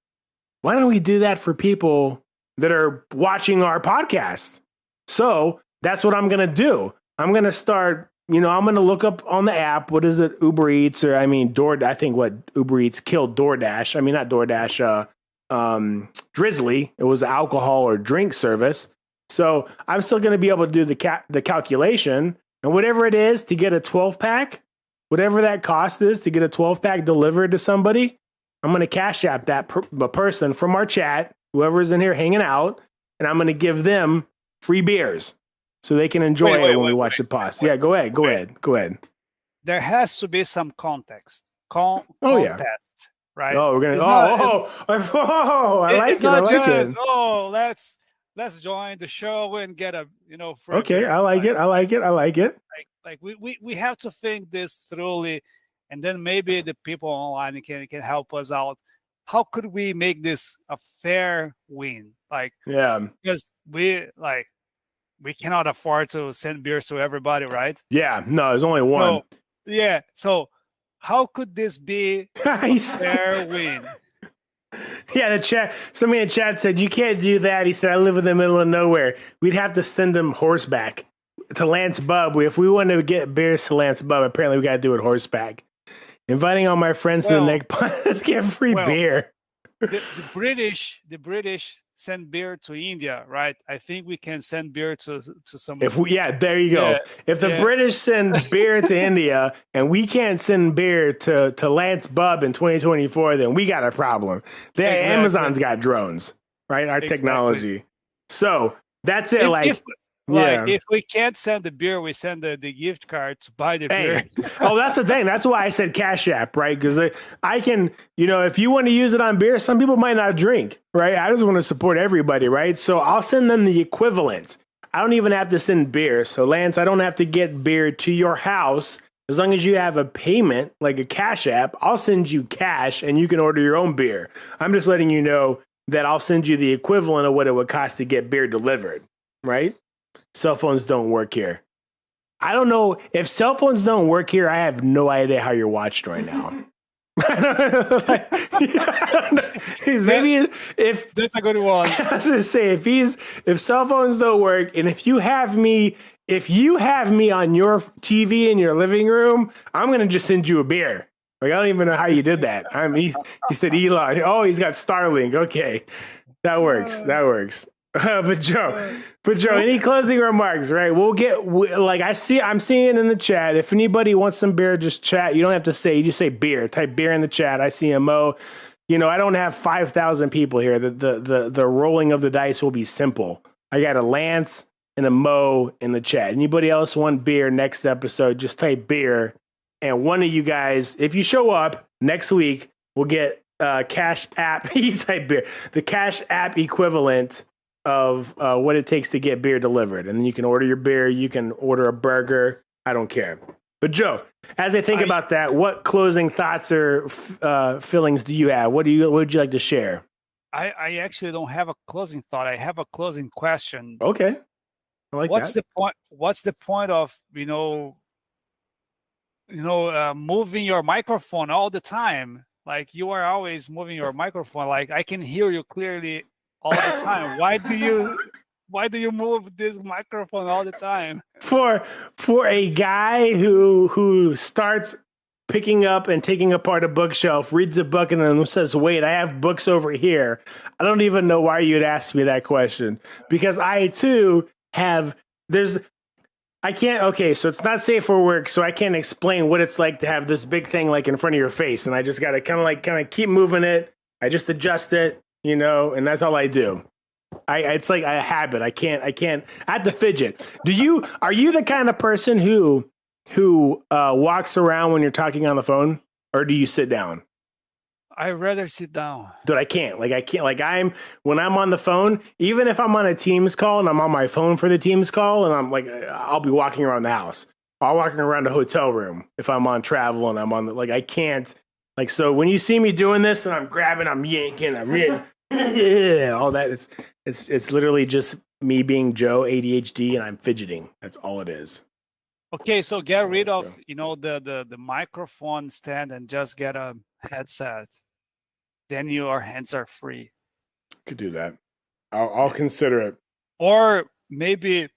why don't we do that for people that are watching our podcast? So that's what I'm going to do. I'm going to start, I'm going to look up on the app, what is it? Uber Eats, or I think what Uber Eats killed DoorDash. I mean, not DoorDash, Drizzly. It was an alcohol or drink service. So I'm still going to be able to do the calculation, and whatever it is to get a 12 pack, whatever that cost is to get a 12 pack delivered to somebody, I'm going to cash app that person from our chat, whoever's in here hanging out, and I'm going to give them free beers so they can enjoy it when we watch the post. Yeah, go ahead. There has to be some context. Yeah. Right? Oh, we're going to, I like it. Oh, let's join the show and get a, free okay, beer. I like it. Like we have to think this thoroughly, and then maybe the people online can help us out. How could we make this a fair win? Like, yeah, because we cannot afford to send beers to everybody, right? Yeah, no, there's only one. So how could this be a fair win? Yeah, somebody in the chat said, you can't do that. He said, I live in the middle of nowhere. We'd have to send him horseback to Lance Bub. If we wanted to get beers to Lance Bub, apparently we got to do it horseback. Inviting all my friends to the neck to get free beer. The British send beer to India, right? I think we can send beer to some. There you go. If the British send beer to India and we can't send beer to Lance Bub in 2024, then we got a problem. Amazon's got drones, right? Our technology. So that's it. If we can't send the beer, we send the gift card to buy the beer. That's the thing. That's why I said Cash App, right? Because I can, if you want to use it on beer, some people might not drink, right? I just want to support everybody, right? So I'll send them the equivalent. I don't even have to send beer. So Lance, I don't have to get beer to your house. As long as you have a payment, like a Cash App, I'll send you cash and you can order your own beer. I'm just letting you know that I'll send you the equivalent of what it would cost to get beer delivered, right? Cell phones don't work here. I don't know if cell phones don't work here. I have no idea how you're watched right now. Maybe if that's a good one. I was gonna say if cell phones don't work, and if you have me on your TV in your living room, I'm gonna just send you a beer. Like, I don't even know how you did that. He said Elon. Oh, he's got Starlink. Okay, that works. But Joe, any closing remarks, right? I'm seeing in the chat. If anybody wants some beer, just chat. You don't have to say, you just say beer. Type beer in the chat. I see a Mo. I don't have 5,000 people here. The rolling of the dice will be simple. I got a Lance and a Mo in the chat. Anybody else want beer next episode? Just type beer. And one of you guys, if you show up next week, we'll get Cash App. He type beer. The Cash App equivalent of what it takes to get beer delivered. And then you can order your beer, you can order a burger. I don't care. But Joe, as I think about that, what closing thoughts or feelings do you have? What would you like to share? I actually don't have a closing thought. I have a closing question. Okay. I like What's the point? What's the point of, moving your microphone all the time? Like, you are always moving your microphone. Like, I can hear you clearly all the time. Why do you move this microphone all the time? For a guy who starts picking up and taking apart a bookshelf, reads a book, and then says, wait, I have books over here. I don't even know why you'd ask me that question. Because I too have so it's not safe for work, so I can't explain what it's like to have this big thing like in front of your face. And I just gotta kind of keep moving it. I just adjust it. And that's all I do. It's like a habit. I have to fidget. Are you the kind of person who walks around when you're talking on the phone, or do you sit down? I rather sit down. Dude, I can't. When I'm on the phone, even if I'm on a Teams call and I'm on my phone for the Teams call, and I'm like, I'll be walking around the house. I'll walking around the hotel room if I'm on travel and I'm on I can't. So when you see me doing this and I'm grabbing, I'm yanking, I'm all that, it's literally just me being Joe, ADHD, and I'm fidgeting. That's all it is. Okay, so get rid of the microphone stand and just get a headset. Then your hands are free. Could do that. I'll consider it. Or maybe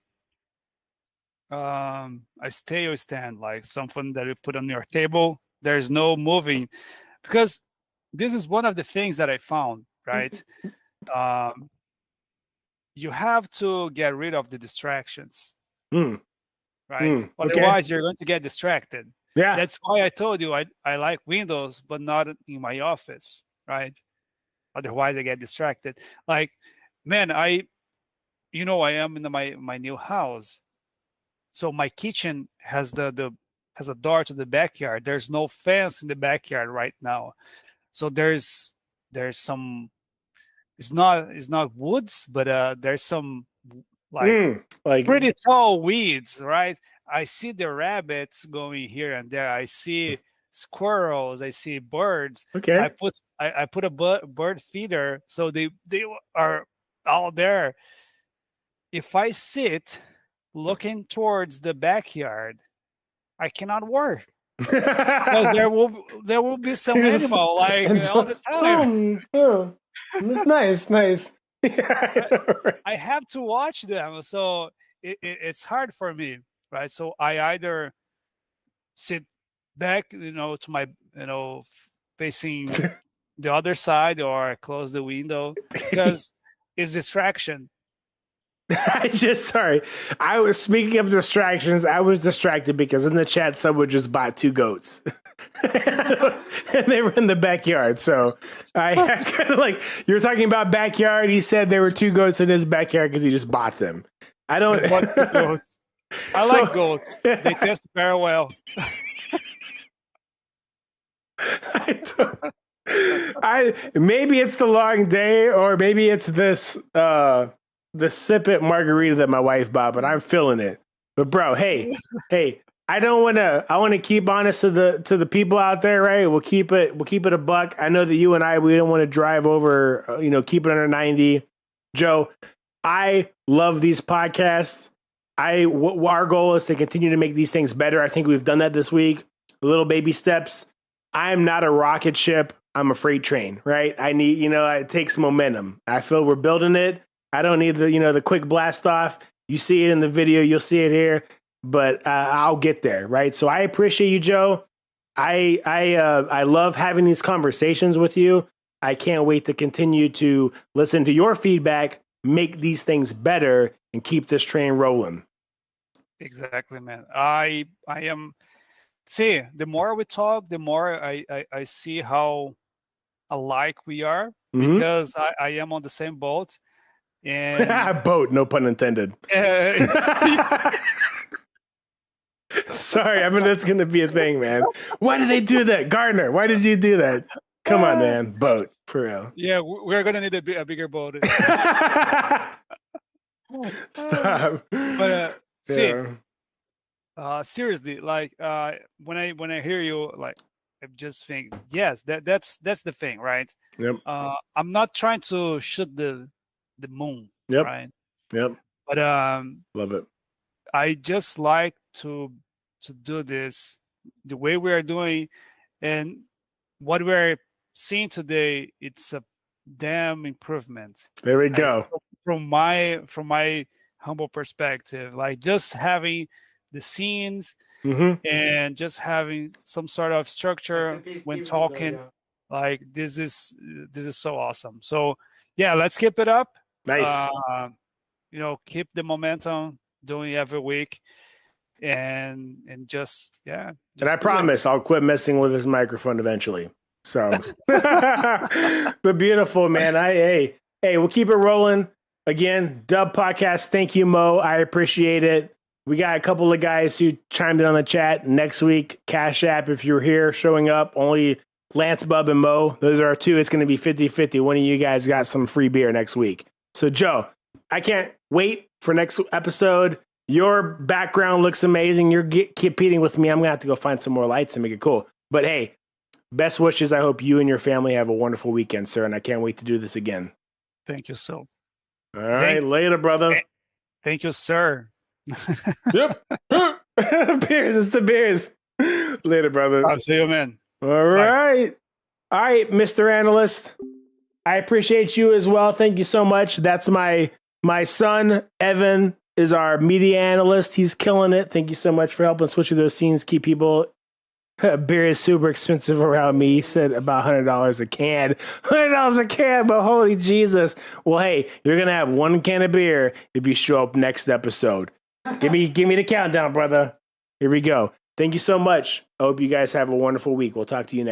a stereo stand, like something that you put on your table. There's no moving, because this is one of the things that I found, right? You have to get rid of the distractions, right? Otherwise, you're going to get distracted. Yeah. That's why I told you I like Windows, but not in my office, right? Otherwise, I get distracted. Like, man, I am in my new house, so my kitchen has has a door to the backyard. There's no fence in the backyard right now, so there's some. It's not woods, but there's some like pretty tall weeds, right? I see the rabbits going here and there. I see squirrels. I see birds. Okay. I put a bird feeder, so they are all there. If I sit looking towards the backyard, I cannot work because there will be some animal like all the time. Nice. I have to watch them, so it's hard for me, right? So I either sit back, to my, facing the other side, or I close the window because it's distraction. I was speaking of distractions. I was distracted because in the chat, someone just bought 2 goats. And they were in the backyard. So I kind of like, you're talking about backyard. He said there were 2 goats in his backyard because he just bought them. I don't. Goats. I like goats. They taste very well. Maybe it's the long day, or maybe it's this the sip it margarita that my wife bought, but I'm feeling it. But bro, hey, I want to keep honest to the people out there, right? We'll keep it a buck. I know that you and we don't want to drive over, keep it under 90. Joe, I love these podcasts. Our goal is to continue to make these things better. I think we've done that this week. Little baby steps. I'm not a rocket ship. I'm a freight train, right? I need, it takes momentum. I feel we're building it. I don't need the quick blast off. You see it in the video, you'll see it here, but I'll get there, right? So I appreciate you, Joe. I love having these conversations with you. I can't wait to continue to listen to your feedback, make these things better, and keep this train rolling. Exactly, man. I am. See, the more we talk, the more I see how alike we are, because I am on the same boat. And boat, no pun intended. Sorry, that's going to be a thing, man. Why did they do that? Gardner, why did you do that? Come on, man. Boat, for real. Yeah, we're going to need a bigger boat. Stop. But seriously, like when I hear you, like I just think, yes, that's the thing, right? Yep. I'm not trying to shoot the moon, right? Yep. But love it. I just like to do this the way we are doing, and what we're seeing today. It's a damn improvement. There we go. From my humble perspective, like just having the scenes and just having some sort of structure when talking, like this is so awesome. So yeah, let's keep it up. Nice. Keep the momentum, doing every week, and just and I promise I'll quit messing with this microphone eventually. So, but beautiful, man. Hey, we'll keep it rolling. Again, Dub Podcast. Thank you, Mo. I appreciate it. We got a couple of guys who chimed in on the chat. Next week, Cash App, if you're here, showing up, only Lance, Bub, and Mo. Those are our 2. It's going to be 50-50. One of you guys got some free beer next week. So, Joe, I can't wait for next episode. Your background looks amazing. You're competing with me. I'm going to have to go find some more lights and make it cool. But hey, best wishes. I hope you and your family have a wonderful weekend, sir. And I can't wait to do this again. Thank you so. All right. Later, brother. Thank you, sir. Yep. Beers. It's the beers. Later, brother. I'll see you, man. All right. All right, Mr. Analyst. I appreciate you as well. Thank you so much. That's my son, Evan, is our media analyst. He's killing it. Thank you so much for helping switch through those scenes, keep people. Beer is super expensive around me. He said about $100 a can. $100 a can, but holy Jesus. Well, hey, you're going to have one can of beer if you show up next episode. Give me the countdown, brother. Here we go. Thank you so much. I hope you guys have a wonderful week. We'll talk to you next.